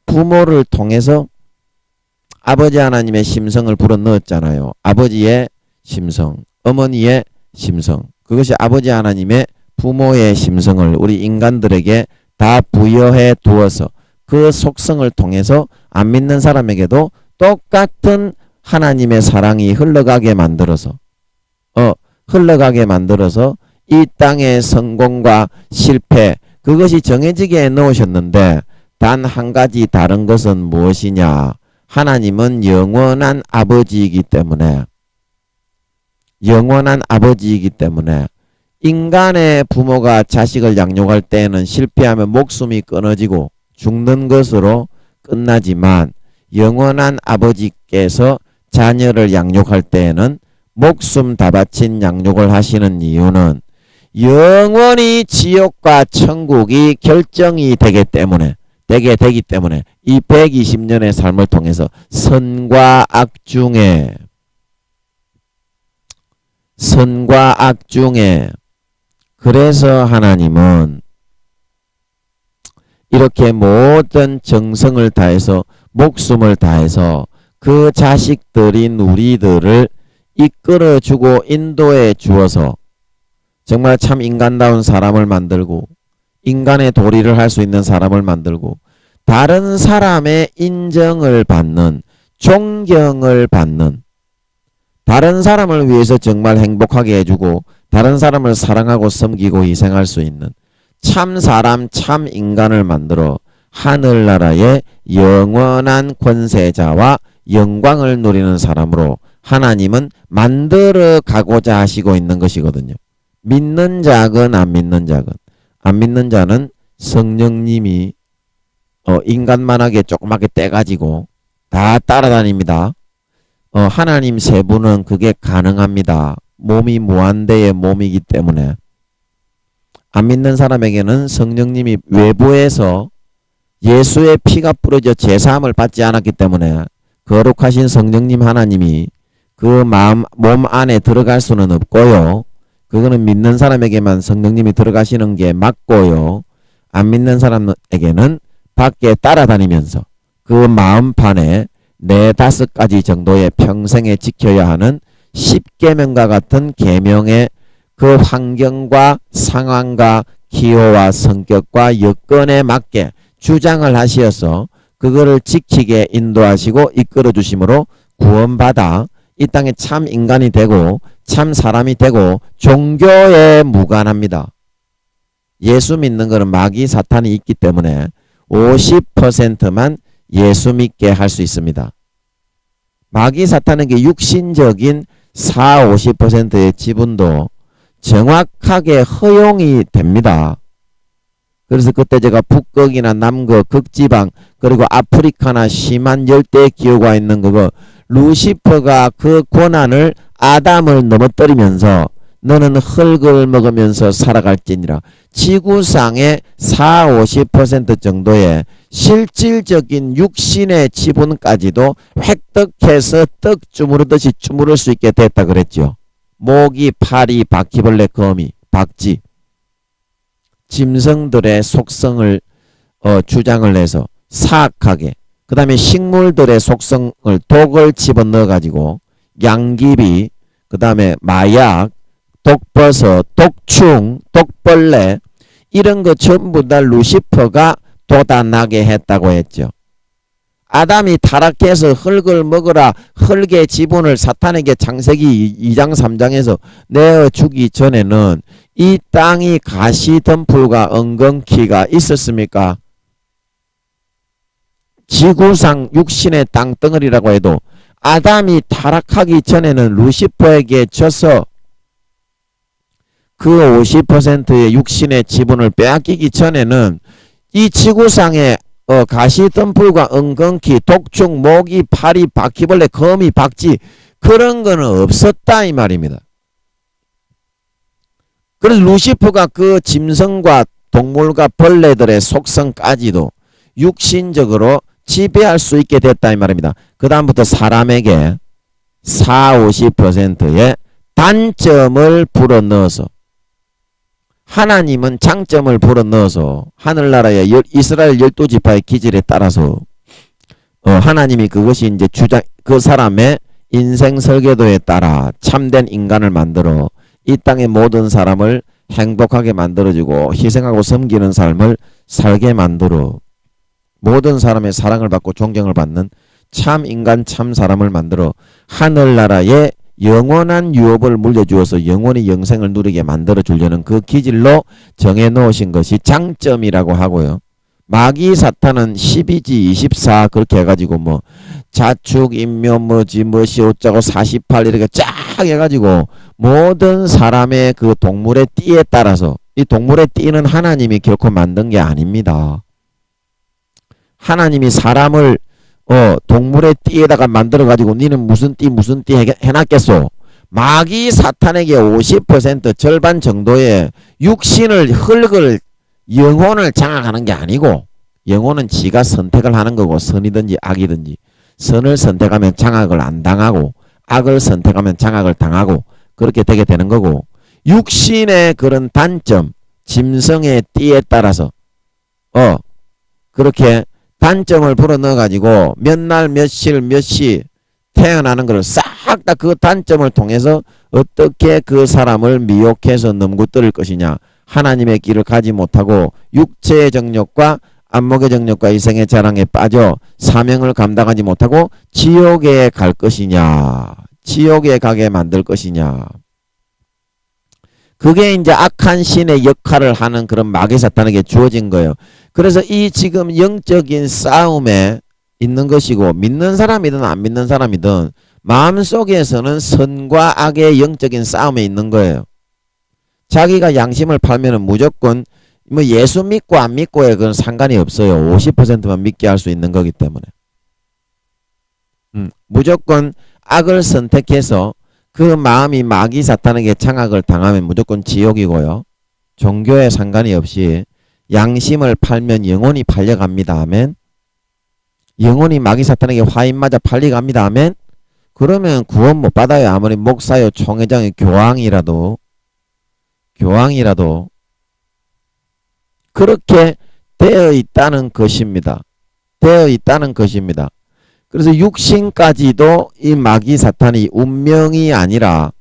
부모를 통해서 아버지 하나님의 심성을 불어넣었잖아요. 아버지의 심성, 어머니의 심성, 그것이 아버지 하나님의 부모의 심성을 우리 인간들에게 다 부여해 두어서 그 속성을 통해서 안 믿는 사람에게도 똑같은 하나님의 사랑이 흘러가게 만들어서 이 땅의 성공과 실패 그것이 정해지게 해놓으셨는데 단 한 가지 다른 것은 무엇이냐? 하나님은 영원한 아버지이기 때문에 인간의 부모가 자식을 양육할 때에는 실패하면 목숨이 끊어지고 죽는 것으로 끝나지만 영원한 아버지께서 자녀를 양육할 때에는 목숨 다 바친 양육을 하시는 이유는 영원히 지옥과 천국이 결정이 되기 때문에 이 120년의 삶을 통해서 선과 악 중에 그래서 하나님은 이렇게 모든 정성을 다해서 목숨을 다해서 그 자식들인 우리들을 이끌어주고 인도해 주어서 정말 참 인간다운 사람을 만들고 인간의 도리를 할 수 있는 사람을 만들고 다른 사람의 인정을 받는 존경을 받는 다른 사람을 위해서 정말 행복하게 해주고 다른 사람을 사랑하고 섬기고 희생할 수 있는 참 사람 참 인간을 만들어 하늘나라의 영원한 권세자와 영광을 누리는 사람으로 하나님은 만들어 가고자 하시고 있는 것이거든요. 믿는 자건 안 믿는 자건, 안 믿는 자는 성령님이 인간만하게 조그맣게 떼가지고 다 따라다닙니다. 하나님 세 분은 그게 가능합니다. 몸이 무한대의 몸이기 때문에. 안 믿는 사람에게는 성령님이 외부에서 예수의 피가 뿌려져 제사함을 받지 않았기 때문에 거룩하신 성령님 하나님이 그 몸 안에 들어갈 수는 없고요. 그거는 믿는 사람에게만 성령님이 들어가시는 게 맞고요. 안 믿는 사람에게는 밖에 따라다니면서 그 마음판에 4-5가지 정도의 평생에 지켜야 하는 10계명과 같은 계명의 그 환경과 상황과 기호와 성격과 여건에 맞게 주장을 하시어서 그거를 지키게 인도하시고 이끌어 주심으로 구원받아 이 땅에 참 인간이 되고 참 사람이 되고 종교에 무관합니다. 예수 믿는 것은 마귀 사탄이 있기 때문에 50%만 예수 믿게 할 수 있습니다. 마귀 사탄에게 육신적인 40-50%의 지분도 정확하게 허용이 됩니다. 그래서 그때 제가 북극이나 남극, 극지방 그리고 아프리카나 심한 열대 기후가 있는 그거 루시퍼가 그 권한을 아담을 넘어뜨리면서 너는 흙을 먹으면서 살아갈지니라. 지구상의 40-50% 정도의 실질적인 육신의 지분까지도 획득해서 떡 주무르듯이 주무를 수 있게 됐다 그랬죠. 모기, 파리, 바퀴벌레, 거미, 박쥐, 짐승들의 속성을 주장을 해서 사악하게, 그 다음에 식물들의 속성을 독을 집어넣어 가지고 양귀비, 그 다음에 마약, 독버섯, 독충, 독벌레 이런 거 전부 다 루시퍼가 돋아나게 했다고 했죠. 아담이 타락해서 흙을 먹으라 흙의 지분을 사탄에게 창세기 2장 3장에서 내어주기 전에는 이 땅이 가시덤불과 엉겅퀴가 있었습니까? 지구상 육신의 땅덩어리라고 해도 아담이 타락하기 전에는 루시퍼에게 져서 그 50%의 육신의 지분을 빼앗기기 전에는 이 지구상의 가시덤불과 엉겅퀴, 독충, 모기, 파리, 바퀴벌레, 거미, 박쥐 그런 거는 없었다 이 말입니다. 그래서 루시퍼가 그 짐승과 동물과 벌레들의 속성까지도 육신적으로 지배할 수 있게 됐다 이 말입니다. 그 다음부터 사람에게 40-50%의 단점을 불어넣어서 하나님은 장점을 불어넣어서 하늘나라의 이스라엘 12지파의 기질에 따라서 하나님이 그것이 이제 그 사람의 인생 설계도에 따라 참된 인간을 만들어 이 땅의 모든 사람을 행복하게 만들어주고 희생하고 섬기는 삶을 살게 만들어 모든 사람의 사랑을 받고 존경을 받는 참 인간 참 사람을 만들어 하늘나라의 영원한 유업을 물려주어서 영원히 영생을 누리게 만들어 주려는 그 기질로 정해 놓으신 것이 장점이라고 하고요. 마귀 사탄은 12지 24 그렇게 해가지고 뭐 자축 인묘 뭐지 뭐시 어쩌고 48 이렇게 쫙 해가지고 모든 사람의 그 동물의 띠에 따라서 이 동물의 띠는 하나님이 결코 만든 게 아닙니다. 하나님이 사람을 동물의 띠에다가 만들어가지고 니는 무슨 띠 해놨겠소. 마귀 사탄에게 50% 절반 정도의 육신을 흙을 영혼을 장악하는 게 아니고 영혼은 지가 선택을 하는 거고 선이든지 악이든지 선을 선택하면 장악을 안 당하고 악을 선택하면 장악을 당하고 그렇게 되게 되는 거고 육신의 그런 단점 짐승의 띠에 따라서 그렇게 단점을 불어넣어 가지고 몇 날 며칠 몇 시 태어나는 것을 싹 다 그 단점을 통해서 어떻게 그 사람을 미혹해서 넘고뜨릴 것이냐. 하나님의 길을 가지 못하고 육체의 정욕과 안목의 정욕과 이생의 자랑에 빠져 사명을 감당하지 못하고 지옥에 갈 것이냐. 지옥에 가게 만들 것이냐. 그게 이제 악한 신의 역할을 하는 그런 마귀 사탄에게 주어진 거예요. 그래서 이 지금 영적인 싸움에 있는 것이고, 믿는 사람이든 안 믿는 사람이든 마음속에서는 선과 악의 영적인 싸움에 있는 거예요. 자기가 양심을 팔면은 무조건 뭐 예수 믿고 안 믿고에 그건 상관이 없어요. 50%만 믿게 할 수 있는 거기 때문에. 무조건 악을 선택해서 그 마음이 마귀 사탄에게 장악을 당하면 무조건 지옥이고요. 종교에 상관이 없이 양심을 팔면 영혼이 팔려갑니다. 아멘. 영혼이 마귀 사탄에게 화인 맞아 팔려갑니다. 아멘. 그러면 구원 못 받아요. 아무리 목사요, 총회장이 교황이라도 그렇게 되어 있다는 것입니다. 되어 있다는 것입니다. 그래서 육신까지도 이 마귀 사탄이 운명이 아니라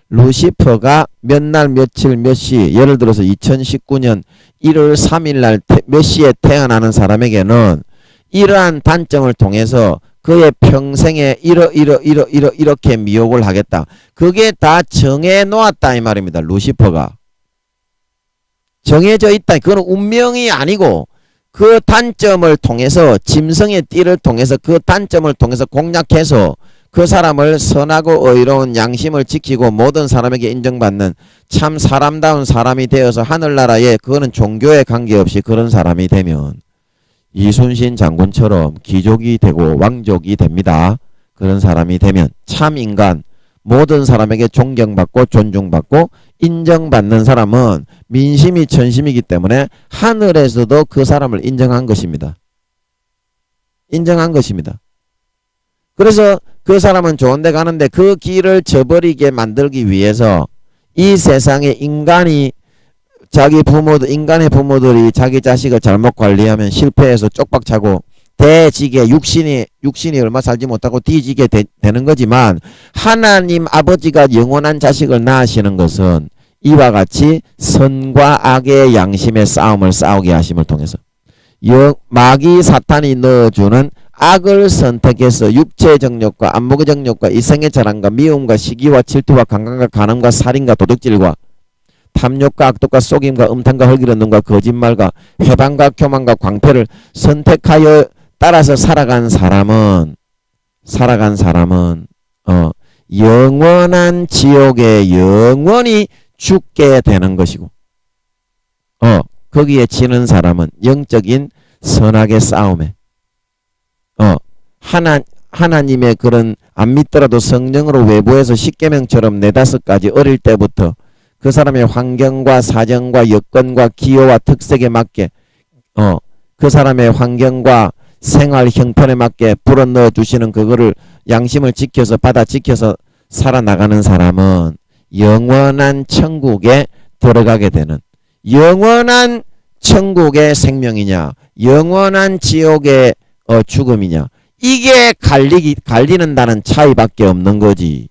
루시퍼가 몇 날 며칠 몇 시, 예를 들어서 2019년 1월 3일 날 몇 시에 태어나는 사람에게는 이러한 단점을 통해서 그의 평생에 이렇게 미혹을 하겠다. 그게 다 정해 놓았다 이 말입니다. 루시퍼가 정해져 있다. 그건 운명이 아니고 그 단점을 통해서, 짐승의 띠를 통해서 그 단점을 통해서 공략해서 그 사람을 선하고 의로운 양심을 지키고 모든 사람에게 인정받는 참 사람다운 사람이 되어서 하늘나라에, 그거는 종교에 관계없이 그런 사람이 되면 이순신 장군처럼 귀족이 되고 왕족이 됩니다. 그런 사람이 되면 참 인간, 모든 사람에게 존경받고 존중받고 인정받는 사람은 민심이 천심이기 때문에 하늘에서도 그 사람을 인정한 것입니다. 인정한 것입니다. 그래서 그 사람은 좋은 데 가는데 그 길을 저버리게 만들기 위해서 이 세상에 인간의 부모들이 자기 자식을 잘못 관리하면 실패해서 쪽박차고 대지게 육신이 얼마 살지 못하고 뒤지게 되는 거지만, 하나님 아버지가 영원한 자식을 낳으시는 것은 이와 같이 선과 악의 양심의 싸움을 싸우게 하심을 통해서 마귀 사탄이 넣어주는 악을 선택해서 육체의 정욕과 안목의 정욕과 이성의 자랑과 미움과 시기와 질투와 강간과 간음과 살인과 도둑질과 탐욕과 악독과 속임과 음탕과 헐기른 눈과 거짓말과 회방과 교만과 광패를 선택하여 따라서 살아간 사람은 영원한 지옥에 영원히 죽게 되는 것이고, 거기에 지는 사람은 영적인 선악의 싸움에 하나님의 그런, 안 믿더라도 성령으로 외부에서 십계명처럼 4-5가지 어릴 때부터 그 사람의 환경과 사정과 여건과 기호와 특색에 맞게 그 사람의 환경과 생활 형편에 맞게 불어넣어 주시는 그거를 양심을 지켜서 받아 지켜서 살아나가는 사람은 영원한 천국에 들어가게 되는, 영원한 천국의 생명이냐 영원한 지옥의 죽음이냐, 이게 갈리는다는 차이밖에 없는 거지.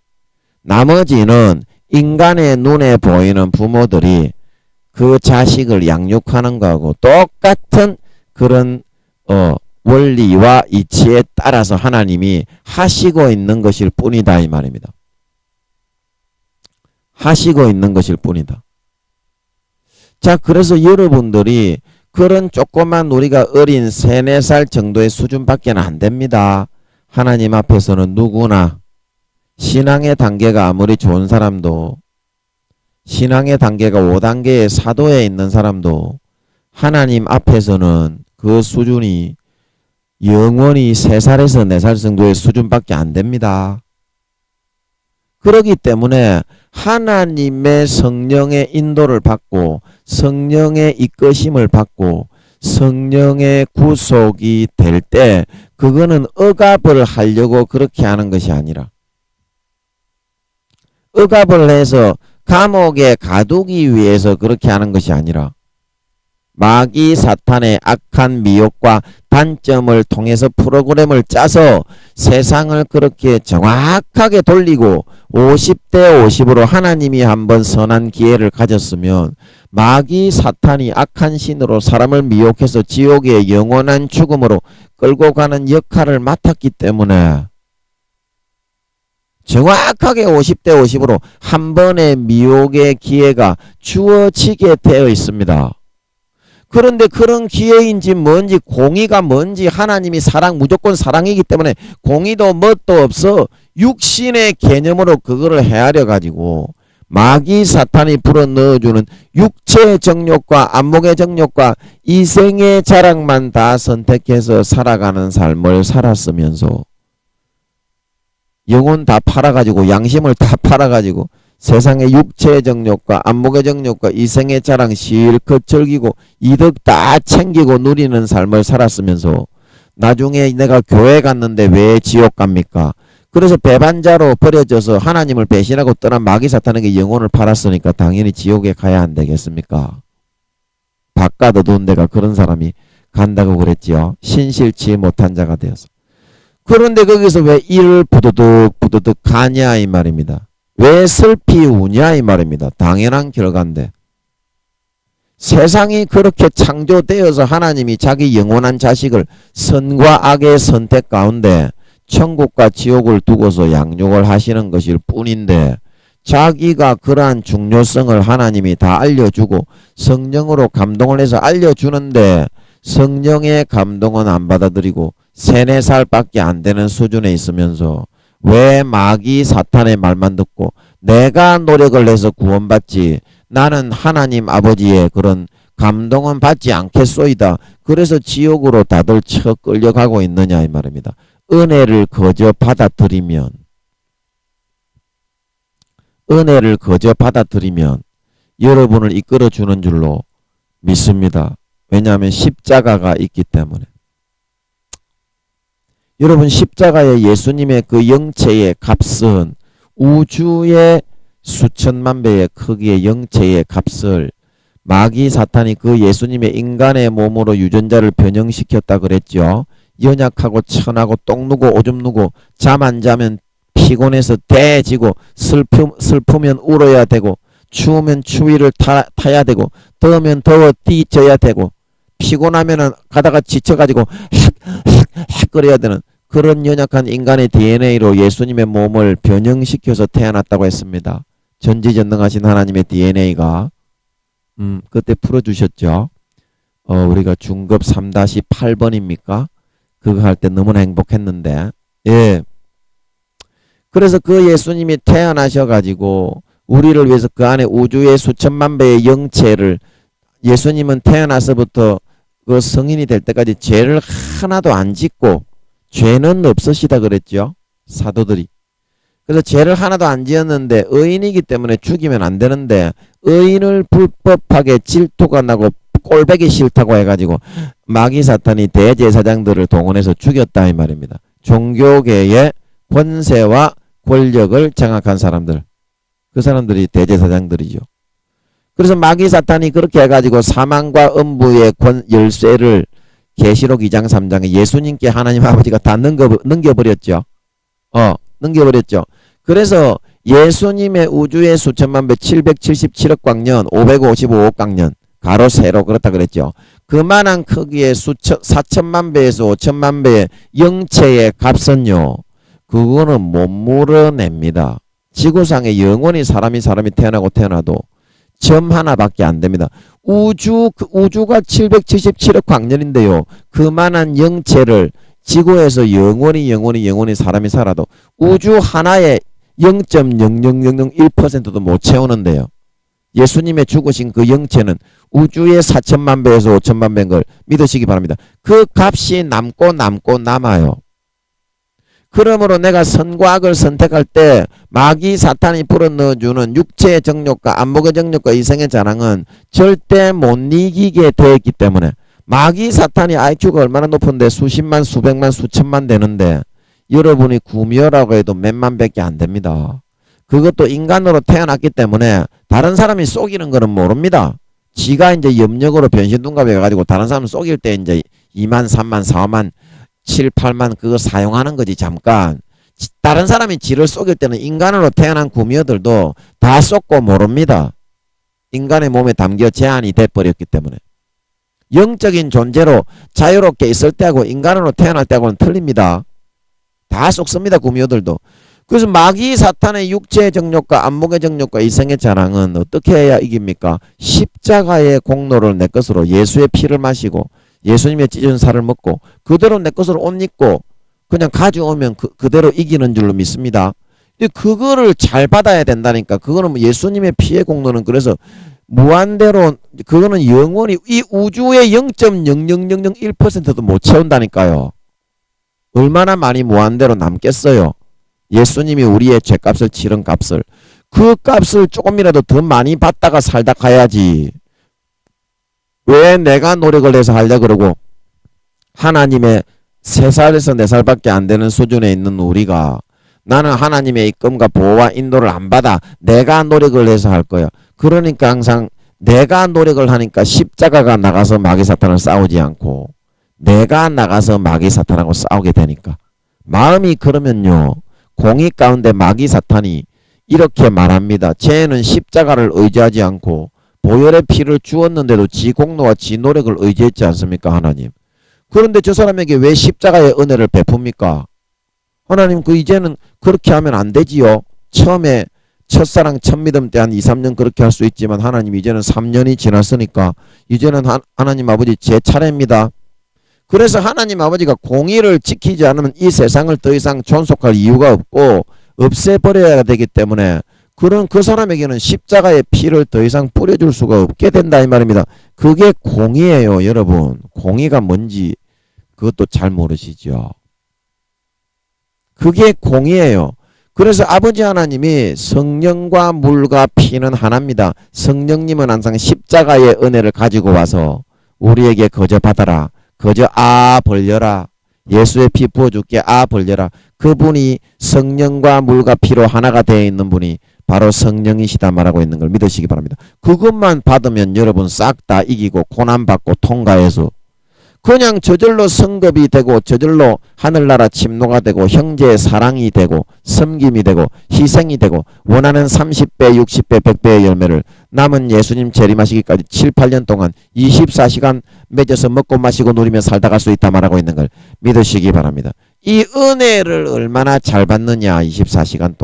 나머지는 인간의 눈에 보이는 부모들이 그 자식을 양육하는 거하고 똑같은 그런 원리와 이치에 따라서 하나님이 하시고 있는 것일 뿐이다 이 말입니다. 하시고 있는 것일 뿐이다. 자, 그래서 여러분들이 그런 조그만 우리가 어린 3-4살 정도의 수준밖에 안 됩니다. 하나님 앞에서는 누구나 신앙의 단계가 아무리 좋은 사람도, 신앙의 단계가 5단계의 사도에 있는 사람도 하나님 앞에서는 그 수준이 영원히 3살에서 4살 정도의 수준밖에 안 됩니다. 그렇기 때문에 하나님의 성령의 인도를 받고 성령의 이끄심을 받고 성령의 구속이 될 때 그거는 억압을 하려고 그렇게 하는 것이 아니라, 억압을 해서 감옥에 가두기 위해서 그렇게 하는 것이 아니라, 마귀 사탄의 악한 미혹과 단점을 통해서 프로그램을 짜서 세상을 그렇게 정확하게 돌리고 50대 50으로 하나님이 한번 선한 기회를 가졌으면 마귀 사탄이 악한 신으로 사람을 미혹해서 지옥의 영원한 죽음으로 끌고 가는 역할을 맡았기 때문에 정확하게 50대 50으로 한 번의 미혹의 기회가 주어지게 되어 있습니다. 그런데 그런 기회인지 뭔지 공의가 뭔지 하나님이 무조건 사랑이기 때문에 공의도 뭣도 없어 육신의 개념으로 그거를 헤아려 가지고 마귀 사탄이 불어넣어주는 육체의 정욕과 안목의 정욕과 이생의 자랑만 다 선택해서 살아가는 삶을 살았으면서 영혼 다 팔아가지고 양심을 다 팔아가지고 세상의 육체의 정욕과 안목의 정욕과 이생의 자랑 실컷 즐기고 이득 다 챙기고 누리는 삶을 살았으면서 나중에 내가 교회 갔는데 왜 지옥 갑니까? 그래서 배반자로 버려져서 하나님을 배신하고 떠난 마귀 사탄에게 영혼을 팔았으니까 당연히 지옥에 가야 안 되겠습니까? 바깥 어두운 데가 그런 사람이 간다고 그랬지요. 신실치 못한 자가 되어서. 그런데 거기서 왜 이를 부드득 가냐 이 말입니다. 왜 슬피 우냐 이 말입니다. 당연한 결과인데 세상이 그렇게 창조되어서 하나님이 자기 영원한 자식을 선과 악의 선택 가운데 천국과 지옥을 두고서 양육을 하시는 것일 뿐인데 자기가 그러한 중요성을 하나님이 다 알려주고 성령으로 감동을 해서 알려주는데 성령의 감동은 안 받아들이고 3, 4살밖에 안 되는 수준에 있으면서 왜 마귀 사탄의 말만 듣고 내가 노력을 해서 구원받지 나는 하나님 아버지의 그런 감동은 받지 않겠소이다. 그래서 지옥으로 다들 쳐 끌려가고 있느냐 이 말입니다. 은혜를 거저 받아들이면 여러분을 이끌어주는 줄로 믿습니다. 왜냐하면 십자가가 있기 때문에. 여러분 십자가의 예수님의 그 영체의 값은 우주의 수천만 배의 크기의 영체의 값을 마귀 사탄이 그 예수님의 인간의 몸으로 유전자를 변형시켰다 그랬죠. 연약하고 천하고 똥 누고 오줌 누고 잠 안 자면 피곤해서 대지고 슬프면 울어야 되고 추우면 추위를 타야 되고 더우면 더워 뛰쳐야 되고 피곤하면은 가다가 지쳐가지고 헥 끓여야 되는 그런 연약한 인간의 DNA로 예수님의 몸을 변형시켜서 태어났다고 했습니다. 전지전능하신 하나님의 DNA가 그때 풀어주셨죠. 우리가 중급 3-8번입니까? 그거 할 때 너무나 행복했는데 예. 그래서 그 예수님이 태어나셔가지고 우리를 위해서 그 안에 우주의 수천만 배의 영체를 예수님은 태어나서부터 그 성인이 될 때까지 죄를 하나도 안 짓고 죄는 없으시다 그랬죠. 사도들이. 그래서 죄를 하나도 안 지었는데 의인이기 때문에 죽이면 안 되는데 의인을 불법하게 질투가 나고 꼴배기 싫다고 해가지고 마귀 사탄이 대제사장들을 동원해서 죽였다 이 말입니다. 종교계의 권세와 권력을 장악한 사람들. 그 사람들이 대제사장들이죠. 그래서 마귀 사탄이 그렇게 해가지고 사망과 음부의 열쇠를 계시록 2장 3장에 예수님께 하나님 아버지가 다 넘겨버렸죠. 넘겨버렸죠. 그래서 예수님의 우주의 수천만 배 777억 광년 555억 광년 가로 세로 그렇다 그랬죠. 그만한 크기의 4천만 배에서 5천만 배의 영체의 값은요. 그거는 못 물어냅니다. 지구상에 영원히 사람이 태어나도 점 하나밖에 안 됩니다. 우주가 777억 광년인데요. 그만한 영체를 지구에서 영원히 사람이 살아도 우주 하나에 0.00001%도 못 채우는데요. 예수님의 죽으신 그 영체는 우주의 4천만 배에서 5천만 배인 걸 믿으시기 바랍니다. 그 값이 남아요. 그러므로 내가 선과 악을 선택할 때 마귀 사탄이 불어넣어주는 육체의 정욕과 안목의 정욕과 이생의 자랑은 절대 못 이기게 되어 있기 때문에 마귀 사탄이 IQ가 얼마나 높은데 수십만 수백만 수천만 되는데 여러분이 구미호라고 해도 몇만 밖에 안 됩니다. 그것도 인간으로 태어났기 때문에 다른 사람이 속이는 거는 모릅니다. 지가 이제 염력으로 변신둔갑해 가지고 다른 사람 속일 때 이제 2만 3만 4만 7, 8만 그거 사용하는 거지 잠깐. 다른 사람이 지를 속일 때는 인간으로 태어난 구미호들도 다 속고 모릅니다. 인간의 몸에 담겨 제한이 돼버렸기 때문에. 영적인 존재로 자유롭게 있을 때하고 인간으로 태어날 때하고는 틀립니다. 다 속습니다. 구미호들도. 그래서 마귀 사탄의 육체의 정욕과 안목의 정욕과 이성의 자랑은 어떻게 해야 이깁니까? 십자가의 공로를 내 것으로 예수의 피를 마시고 예수님의 찢은 살을 먹고 그대로 내 것으로 옷 입고 그냥 가져오면 그대로 이기는 줄로 믿습니다. 근데 그거를 잘 받아야 된다니까. 그거는 뭐 예수님의 피의 공로는 그래서 무한대로 그거는 영원히 이 우주의 0.00001%도 못 채운다니까요. 얼마나 많이 무한대로 남겠어요. 예수님이 우리의 죄값을 치른 값을. 그 값을 조금이라도 더 많이 받다가 살다 가야지. 왜 내가 노력을 해서 하려고 그러고 하나님의 3살에서 4살밖에 안 되는 수준에 있는 우리가 나는 하나님의 이끌음과 보호와 인도를 안 받아. 내가 노력을 해서 할 거야. 그러니까 항상 내가 노력을 하니까 십자가가 나가서 마귀 사탄을 싸우지 않고 내가 나가서 마귀 사탄하고 싸우게 되니까. 마음이 그러면요. 공의 가운데 마귀 사탄이 이렇게 말합니다. 쟤는 십자가를 의지하지 않고 보혈의 피를 주었는데도 지 공로와 지 노력을 의지했지 않습니까? 하나님. 그런데 저 사람에게 왜 십자가의 은혜를 베풉니까? 하나님 이제는 그렇게 하면 안 되지요. 처음에 첫사랑 첫믿음 때 한 2, 3년 그렇게 할 수 있지만 하나님 이제는 3년이 지났으니까 이제는 하나님 아버지 제 차례입니다. 그래서 하나님 아버지가 공의를 지키지 않으면 이 세상을 더 이상 존속할 이유가 없고 없애버려야 되기 때문에 그런 그 사람에게는 십자가의 피를 더 이상 뿌려줄 수가 없게 된다 이 말입니다. 그게 공의예요. 여러분. 공의가 뭔지 그것도 잘 모르시죠. 그게 공의예요. 그래서 아버지 하나님이 성령과 물과 피는 하나입니다. 성령님은 항상 십자가의 은혜를 가지고 와서 우리에게 거저 받아라. 거저 벌려라. 예수의 피 부어줄게. 벌려라. 그분이 성령과 물과 피로 하나가 되어 있는 분이 바로 성령이시다 말하고 있는 걸 믿으시기 바랍니다. 그것만 받으면 여러분 싹 다 이기고 고난받고 통과해서 그냥 저절로 성급이 되고 저절로 하늘나라 침노가 되고 형제의 사랑이 되고 섬김이 되고 희생이 되고 원하는 30배 60배 100배의 열매를 남은 예수님 재림하시기까지 7, 8년 동안 24시간 맺어서 먹고 마시고 누리며 살다 갈 수 있다 말하고 있는 걸 믿으시기 바랍니다. 이 은혜를 얼마나 잘 받느냐 24시간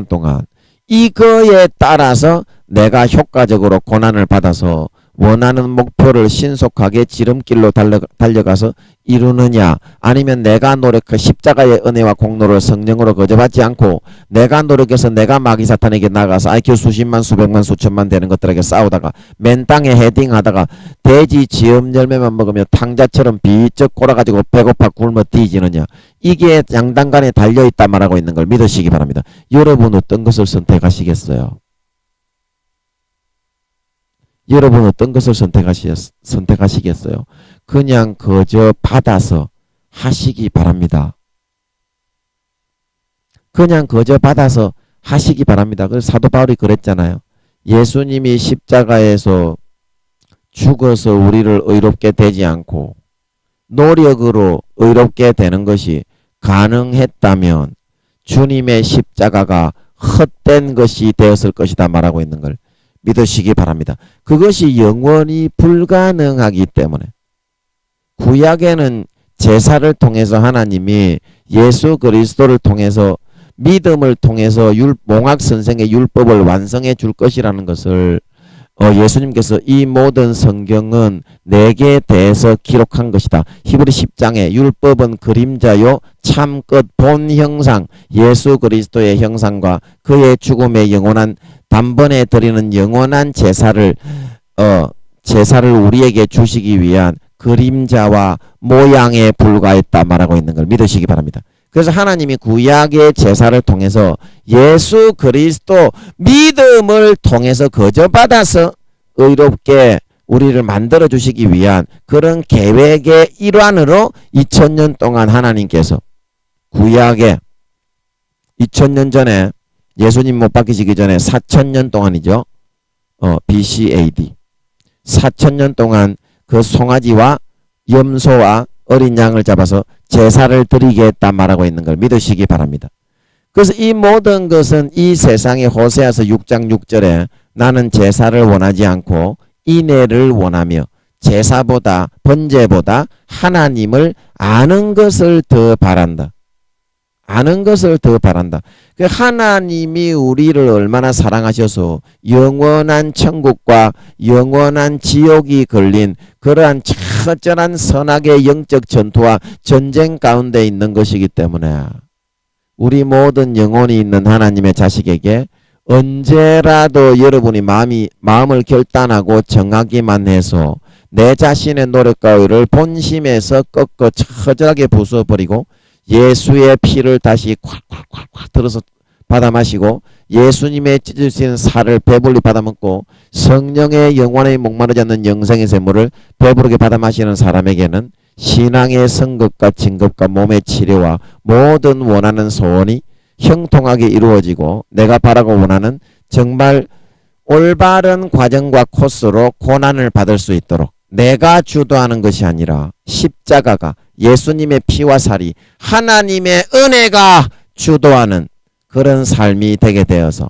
동안 이거에 따라서 내가 효과적으로 고난을 받아서 원하는 목표를 신속하게 지름길로 달려가서 이루느냐 아니면 내가 노력해 십자가의 은혜와 공로를 성령으로 거저받지 않고 내가 노력해서 내가 마귀 사탄에게 나가서 IQ 수십만 수백만 수천만 되는 것들에게 싸우다가 맨 땅에 헤딩하다가 돼지 지음 열매만 먹으며 탕자처럼 비쩍 골아가지고 배고파 굶어 뒤지느냐 이게 양단간에 달려있다 말하고 있는 걸 믿으시기 바랍니다. 여러분 어떤 것을 선택하시겠어요? 여러분 어떤 것을 선택하시겠어요? 그냥 그저 받아서 하시기 바랍니다. 그냥 그저 받아서 하시기 바랍니다. 그래서 사도 바울이 그랬잖아요. 예수님이 십자가에서 죽어서 우리를 의롭게 되지 않고 노력으로 의롭게 되는 것이 가능했다면 주님의 십자가가 헛된 것이 되었을 것이다 말하고 있는 걸 믿으시기 바랍니다. 그것이 영원히 불가능하기 때문에 구약에는 제사를 통해서 하나님이 예수 그리스도를 통해서 믿음을 통해서 몽학 선생의 율법을 완성해 줄 것이라는 것을 예수님께서 이 모든 성경은 내게 대해서 기록한 것이다. 히브리 10장에 율법은 그림자요 참 끝 본 형상 예수 그리스도의 형상과 그의 죽음의 영원한 단번에 드리는 영원한 제사를 우리에게 주시기 위한 그림자와 모양에 불과했다 말하고 있는 걸 믿으시기 바랍니다. 그래서 하나님이 구약의 제사를 통해서 예수 그리스도 믿음을 통해서 거저 받아서 의롭게 우리를 만들어 주시기 위한 그런 계획의 일환으로 2000년 동안 하나님께서 구약에 2000년 전에 예수님 못 박히시기 전에 4000년 동안이죠. BCAD 4000년 동안 그 송아지와 염소와 어린 양을 잡아서 제사를 드리게 했다 말하고 있는 걸 믿으시기 바랍니다. 그래서 이 모든 것은 이 세상의 호세아서 6장 6절에 나는 제사를 원하지 않고 인애를 원하며 제사보다 번제보다 하나님을 아는 것을 더 바란다. 아는 것을 더 바란다. 그 하나님이 우리를 얼마나 사랑하셔서 영원한 천국과 영원한 지옥이 걸린 그러한 처절한 선악의 영적 전투와 전쟁 가운데 있는 것이기 때문에 우리 모든 영혼이 있는 하나님의 자식에게 언제라도 여러분이 마음을 결단하고 정하기만 해서 내 자신의 노력과 의를 본심에서 꺾어 처절하게 부숴버리고 예수의 피를 다시 콱콱콱콱 들어서 받아 마시고 예수님의 찢으신 살을 배불리 받아 먹고 성령의 영원히 목마르지 않는 영생의 샘물을 배부르게 받아 마시는 사람에게는 신앙의 성급과 진급과 몸의 치료와 모든 원하는 소원이 형통하게 이루어지고 내가 바라고 원하는 정말 올바른 과정과 코스로 고난을 받을 수 있도록 내가 주도하는 것이 아니라 십자가가 예수님의 피와 살이 하나님의 은혜가 주도하는 그런 삶이 되게 되어서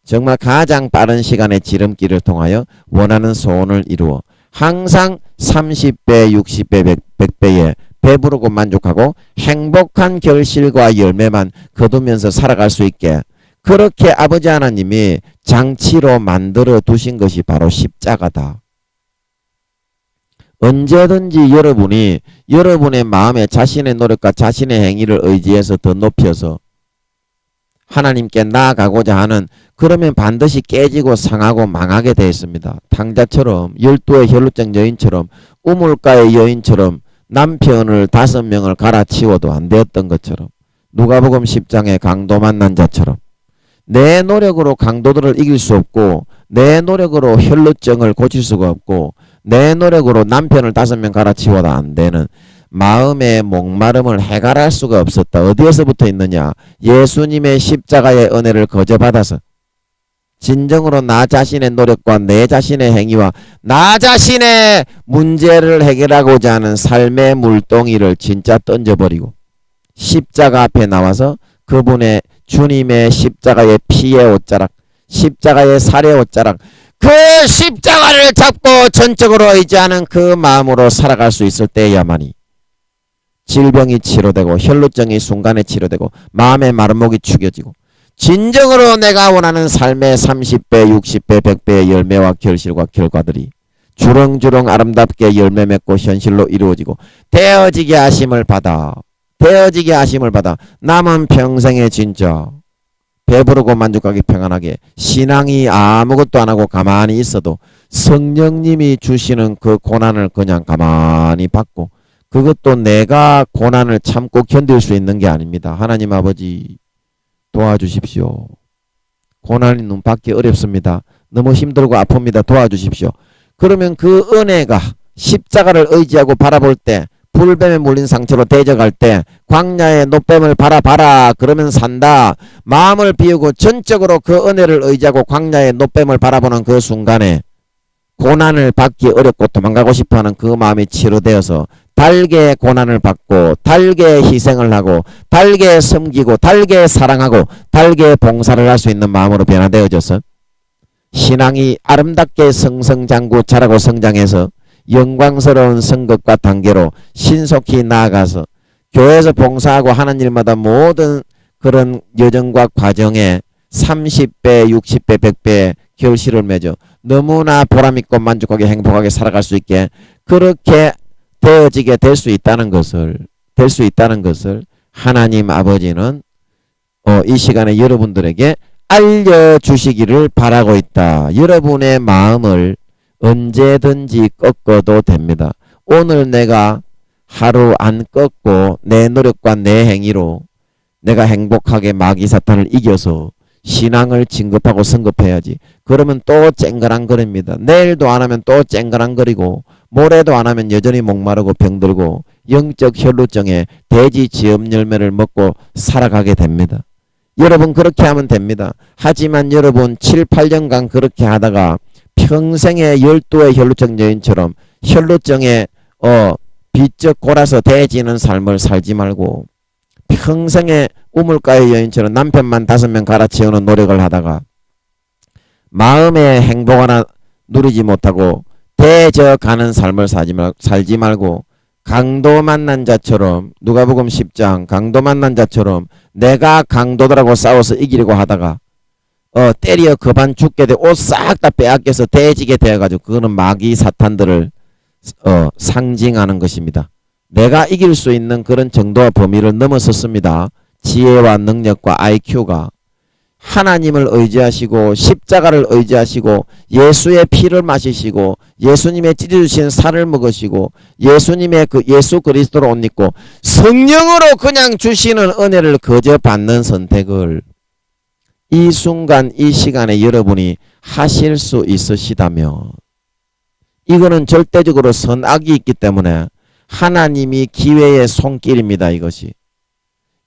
정말 가장 빠른 시간의 지름길을 통하여 원하는 소원을 이루어 항상 30배, 60배, 100배에 배부르고 만족하고 행복한 결실과 열매만 거두면서 살아갈 수 있게 그렇게 아버지 하나님이 장치로 만들어 두신 것이 바로 십자가다. 언제든지 여러분이 여러분의 마음에 자신의 노력과 자신의 행위를 의지해서 더 높여서 하나님께 나아가고자 하는 그러면 반드시 깨지고 상하고 망하게 되어 있습니다. 탕자처럼 12의 혈루증 여인처럼 우물가의 여인처럼 남편을 5명을 갈아치워도 안 되었던 것처럼 누가복음 10장의 강도 만난 자처럼 내 노력으로 강도들을 이길 수 없고 내 노력으로 혈루증을 고칠 수가 없고 내 노력으로 남편을 5명 갈아치워도 안 되는 마음의 목마름을 해결할 수가 없었다. 어디에서부터 있느냐? 예수님의 십자가의 은혜를 거저받아서 진정으로 나 자신의 노력과 내 자신의 행위와 나 자신의 문제를 해결하고자 하는 삶의 물동이를 진짜 던져버리고 십자가 앞에 나와서 그분의 주님의 십자가의 피의 옷자락, 십자가의 살의 옷자락, 그 십자가를 잡고 전적으로 의지하는 그 마음으로 살아갈 수 있을 때야만이 질병이 치료되고 혈루증이 순간에 치료되고 마음의 마름목이 축여지고 진정으로 내가 원하는 삶의 30배, 60배, 100배의 열매와 결실과 결과들이 주렁주렁 아름답게 열매 맺고 현실로 이루어지고 되어지게 하심을 받아 남은 평생에 진짜 배부르고 만족하게 평안하게 신앙이 아무것도 안 하고 가만히 있어도 성령님이 주시는 그 고난을 그냥 가만히 받고 그것도 내가 고난을 참고 견딜 수 있는 게 아닙니다. 하나님 아버지 도와주십시오. 고난이 눈 받기 어렵습니다. 너무 힘들고 아픕니다. 도와주십시오. 그러면 그 은혜가 십자가를 의지하고 바라볼 때 불뱀에 물린 상처로 대적할 때 광야의 노뱀을 바라봐라 그러면 산다. 마음을 비우고 전적으로 그 은혜를 의지하고 광야의 노뱀을 바라보는 그 순간에 고난을 받기 어렵고 도망가고 싶어하는 그 마음이 치료되어서 달게 고난을 받고 달게 희생을 하고 달게 섬기고 달게 사랑하고 달게 봉사를 할 수 있는 마음으로 변화되어져서 신앙이 아름답게 성성장구 자라고 성장해서 영광스러운 성급과 단계로 신속히 나아가서 교회에서 봉사하고 하는 일마다 모든 그런 여정과 과정에 30배, 60배, 100배의 결실을 맺어 너무나 보람있고 만족하게 행복하게 살아갈 수 있게 그렇게 되어지게 될 수 있다는 것을 하나님 아버지는 이 시간에 여러분들에게 알려주시기를 바라고 있다. 여러분의 마음을 언제든지 꺾어도 됩니다. 오늘 내가 하루 안 꺾고 내 노력과 내 행위로 내가 행복하게 마귀 사탄을 이겨서 신앙을 진급하고 성급해야지. 그러면 또 쨍그랑거립니다. 내일도 안 하면 또 쨍그랑거리고 모레도 안 하면 여전히 목마르고 병들고 영적 혈루증에 돼지 지엄 열매를 먹고 살아가게 됩니다. 여러분 그렇게 하면 됩니다. 하지만 여러분 7, 8년간 그렇게 하다가 평생에 12의 혈루증 여인처럼 혈루증에 비쩍 골아서 대지는 삶을 살지 말고 평생에 우물가의 여인처럼 남편만 5명 갈아치우는 노력을 하다가 마음의 행복 하나 누리지 못하고 대적하는 삶을 살지 말고 강도 만난 자처럼, 누가복음 10장 강도 만난 자처럼 내가 강도들하고 싸워서 이기려고 하다가 때려 거반 죽게 돼 옷 싹 다 빼앗겨서 대지게 되어가지고, 그거는 마귀 사탄들을 상징하는 것입니다. 내가 이길 수 있는 그런 정도와 범위를 넘어섰습니다. 지혜와 능력과 IQ가. 하나님을 의지하시고 십자가를 의지하시고 예수의 피를 마시시고 예수님의 찢어주신 살을 먹으시고 예수님의 그 예수 그리스도로 옷 입고 성령으로 그냥 주시는 은혜를 거저 받는 선택을 이 순간 이 시간에 여러분이 하실 수 있으시다면, 이거는 절대적으로 선악이 있기 때문에 하나님이 기회의 손길입니다. 이것이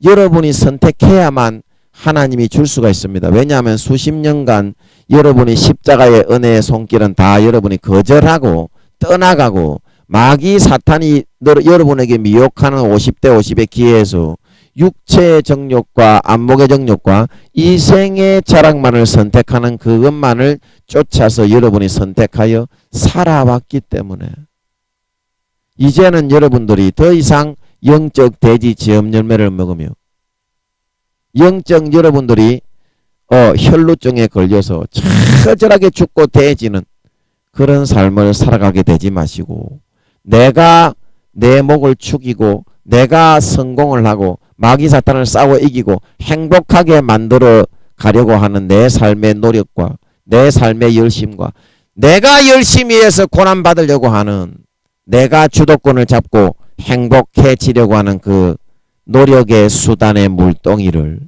여러분이 선택해야만 하나님이 줄 수가 있습니다. 왜냐하면 수십 년간 여러분이 십자가의 은혜의 손길은 다 여러분이 거절하고 떠나가고, 마귀 사탄이 여러분에게 미혹하는 50대 50의 기회에서 육체의 정욕과 안목의 정욕과 이생의 자랑만을 선택하는 그것만을 쫓아서 여러분이 선택하여 살아왔기 때문에, 이제는 여러분들이 더 이상 영적 돼지 지엄 열매를 먹으며 영적 여러분들이 혈루증에 걸려서 처절하게 죽고 돼지는 그런 삶을 살아가게 되지 마시고, 내가 내 목을 축이고 내가 성공을 하고 마귀 사탄을 싸워 이기고 행복하게 만들어 가려고 하는 내 삶의 노력과 내 삶의 열심과 내가 열심히 해서 고난 받으려고 하는, 내가 주도권을 잡고 행복해지려고 하는 그 노력의 수단의 물동이를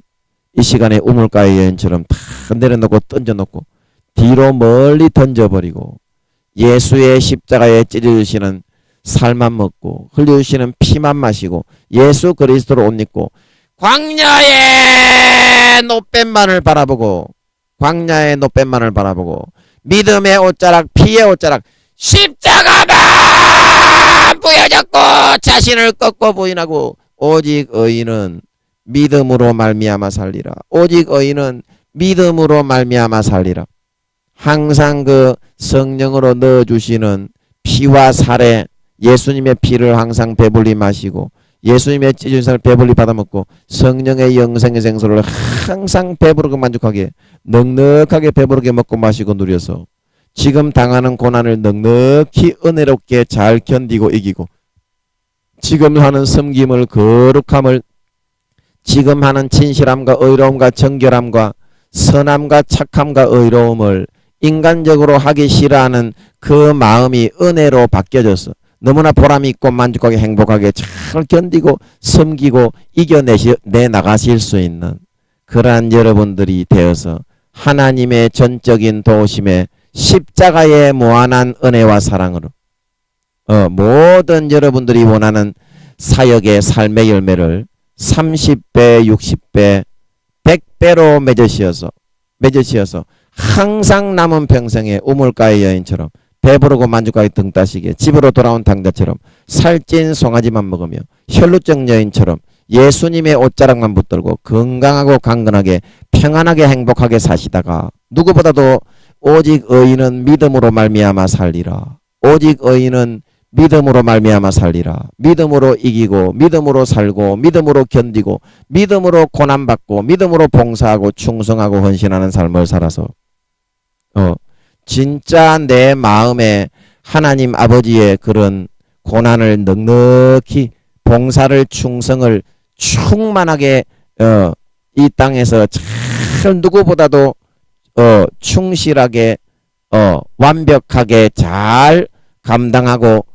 이 시간에 우물가의 여인처럼 다 내려놓고 던져놓고 뒤로 멀리 던져버리고 예수의 십자가에 찢어주시는 살만 먹고 흘려주시는 피만 마시고 예수 그리스도로 옷 입고 광야의 노랫만을 바라보고, 광야의 노랫만을 바라보고 믿음의 옷자락 피의 옷자락 십자가만 부여잡고 자신을 꺾고 부인하고, 오직 의인은 믿음으로 말미암아 살리라. 오직 의인은 믿음으로 말미암아 살리라. 항상 그 성령으로 넣어주시는 피와 살에 예수님의 피를 항상 배불리 마시고 예수님의 찢어진 살을 배불리 받아먹고 성령의 영생의 생수를 항상 배부르게 만족하게 넉넉하게 배부르게 먹고 마시고 누려서 지금 당하는 고난을 넉넉히 은혜롭게 잘 견디고 이기고, 지금 하는 섬김을 거룩함을, 지금 하는 진실함과 의로움과 정결함과 선함과 착함과 의로움을 인간적으로 하기 싫어하는 그 마음이 은혜로 바뀌어져서 너무나 보람이 있고 만족하게 행복하게 잘 견디고 섬기고 이겨내 나가실 수 있는 그러한 여러분들이 되어서 하나님의 전적인 도우심에 십자가의 무한한 은혜와 사랑으로 모든 여러분들이 원하는 사역의 삶의 열매를 30배, 60배, 100배로 맺으시어서 항상 남은 평생에 우물가의 여인처럼 배부르고 만족하게 등 따시게 집으로 돌아온 당자처럼 살찐 송아지만 먹으며 혈루증 여인처럼 예수님의 옷자락만 붙들고 건강하고 강건하게 평안하게 행복하게 사시다가, 누구보다도 오직 의인은 믿음으로 말미암아 살리라. 오직 의인은 믿음으로 말미암아 살리라. 믿음으로 이기고 믿음으로 살고 믿음으로 견디고 믿음으로 고난받고 믿음으로 봉사하고 충성하고 헌신하는 삶을 살아서 진짜 내 마음에 하나님 아버지의 그런 고난을 넉넉히 봉사를 충성을 충만하게 이 땅에서 잘 누구보다도 충실하게 완벽하게 잘 감당하고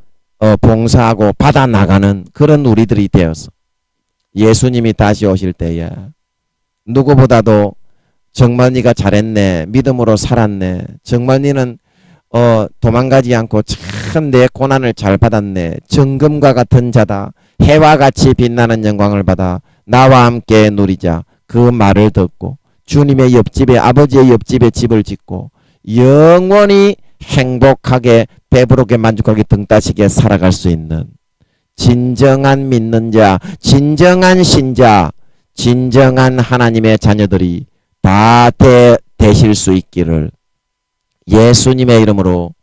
봉사하고 받아 나가는 그런 우리들이 되어서 예수님이 다시 오실 때에 누구보다도 정말 네가 잘했네, 믿음으로 살았네, 정말 네는 도망가지 않고 참 내 고난을 잘 받았네, 정금과 같은 자다, 해와 같이 빛나는 영광을 받아 나와 함께 누리자, 그 말을 듣고 주님의 옆집에, 아버지의 옆집에 집을 짓고 영원히 행복하게 배부르게 만족하게 등 따시게 살아갈 수 있는 진정한 믿는 자, 진정한 신자, 진정한 하나님의 자녀들이 다 되실 수 있기를 예수님의 이름으로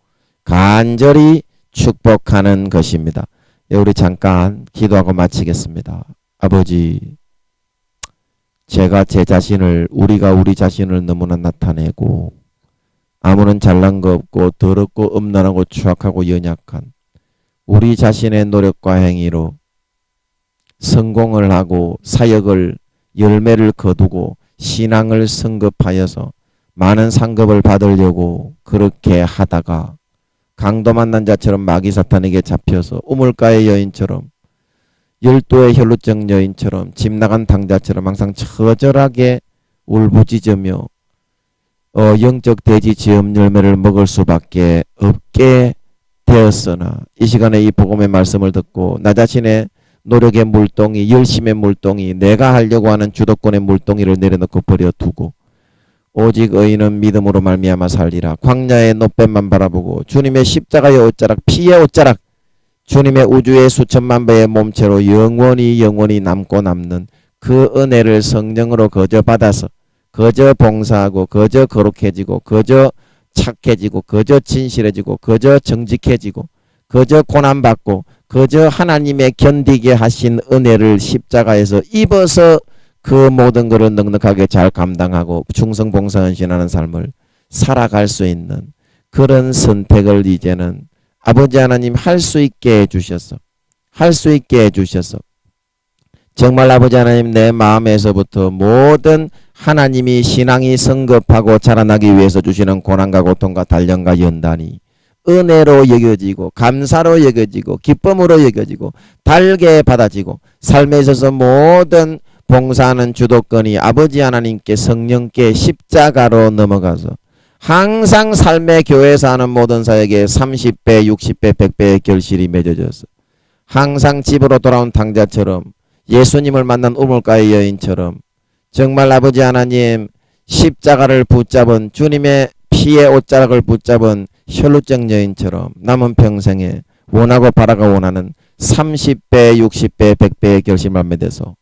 간절히 축복하는 것입니다. 우리 잠깐 기도하고 마치겠습니다. 아버지, 제가 제 자신을, 우리가 우리 자신을 너무나 나타내고 아무런 잘난 거 없고 더럽고 음란하고 추악하고 연약한 우리 자신의 노력과 행위로 성공을 하고 사역을 열매를 거두고 신앙을 성급하여서 많은 상급을 받으려고 그렇게 하다가 강도 만난 자처럼 마귀 사탄에게 잡혀서 우물가의 여인처럼 열도의 혈루증 여인처럼 집 나간 당자처럼 항상 처절하게 울부짖으며 영적 돼지 지음 열매를 먹을 수밖에 없게 되었으나 이 시간에 이 복음의 말씀을 듣고 나 자신의 노력의 물동이, 열심의 물동이, 내가 하려고 하는 주도권의 물동이를 내려놓고 버려두고 오직 의인은 믿음으로 말미암아 살리라. 광야의 노뱀만 바라보고 주님의 십자가의 옷자락, 피의 옷자락, 주님의 우주의 수천만 배의 몸체로 영원히 남고 남는 그 은혜를 성령으로 거저 받아서 거저 봉사하고 거저 거룩해지고 거저 착해지고 거저 진실해지고 거저 정직해지고 거저 고난받고 거저 하나님의 견디게 하신 은혜를 십자가에서 입어서 그 모든 것을 넉넉하게 잘 감당하고 충성 봉사 헌신하는 삶을 살아갈 수 있는 그런 선택을 이제는 아버지 하나님 할 수 있게 해주셔서 정말 아버지 하나님 내 마음에서부터 모든 하나님이 신앙이 성급하고 자라나기 위해서 주시는 고난과 고통과 단련과 연단이 은혜로 여겨지고 감사로 여겨지고 기쁨으로 여겨지고 달게 받아지고 삶에 있어서 모든 봉사하는 주도권이 아버지 하나님께 성령께 십자가로 넘어가서 항상 삶의 교회에서 하는 모든 사역에 30배, 60배, 100배의 결실이 맺어져서 항상 집으로 돌아온 당자처럼 예수님을 만난 우물가의 여인처럼 정말 아버지 하나님 십자가를 붙잡은 주님의 피의 옷자락을 붙잡은 혈루증 여인처럼 남은 평생에 원하고 바라고 원하는 30배, 60배, 100배의 결실만 맺어서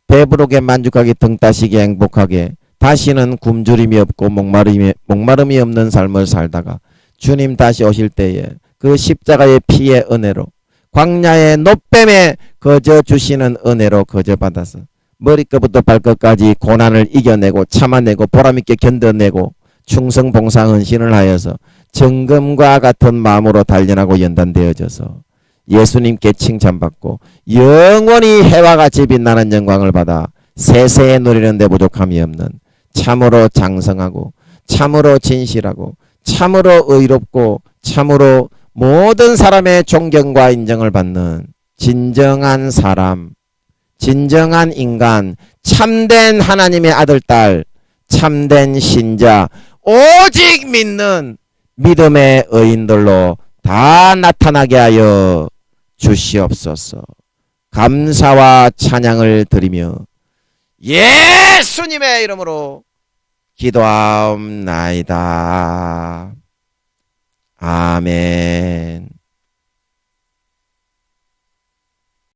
배부르게 만족하게 등 따시게 행복하게 다시는 굶주림이 없고 목마름이 없는 삶을 살다가 주님 다시 오실 때에 그 십자가의 피의 은혜로 광야의 노뱀에 거저 주시는 은혜로 거저 받아서 머리끝부터 발끝까지 고난을 이겨내고 참아내고 보람있게 견뎌내고 충성 봉사 헌신을 하여서 정금과 같은 마음으로 단련하고 연단되어져서 예수님께 칭찬받고 영원히 해와 같이 빛나는 영광을 받아 세세에 누리는 데 부족함이 없는 참으로 장성하고 참으로 진실하고 참으로 의롭고 참으로 모든 사람의 존경과 인정을 받는 진정한 사람, 진정한 인간, 참된 하나님의 아들, 딸, 참된 신자, 오직 믿는 믿음의 의인들로 다 나타나게 하여 주시옵소서. 감사와 찬양을 드리며 예수님의 이름으로 기도하옵나이다. 아멘.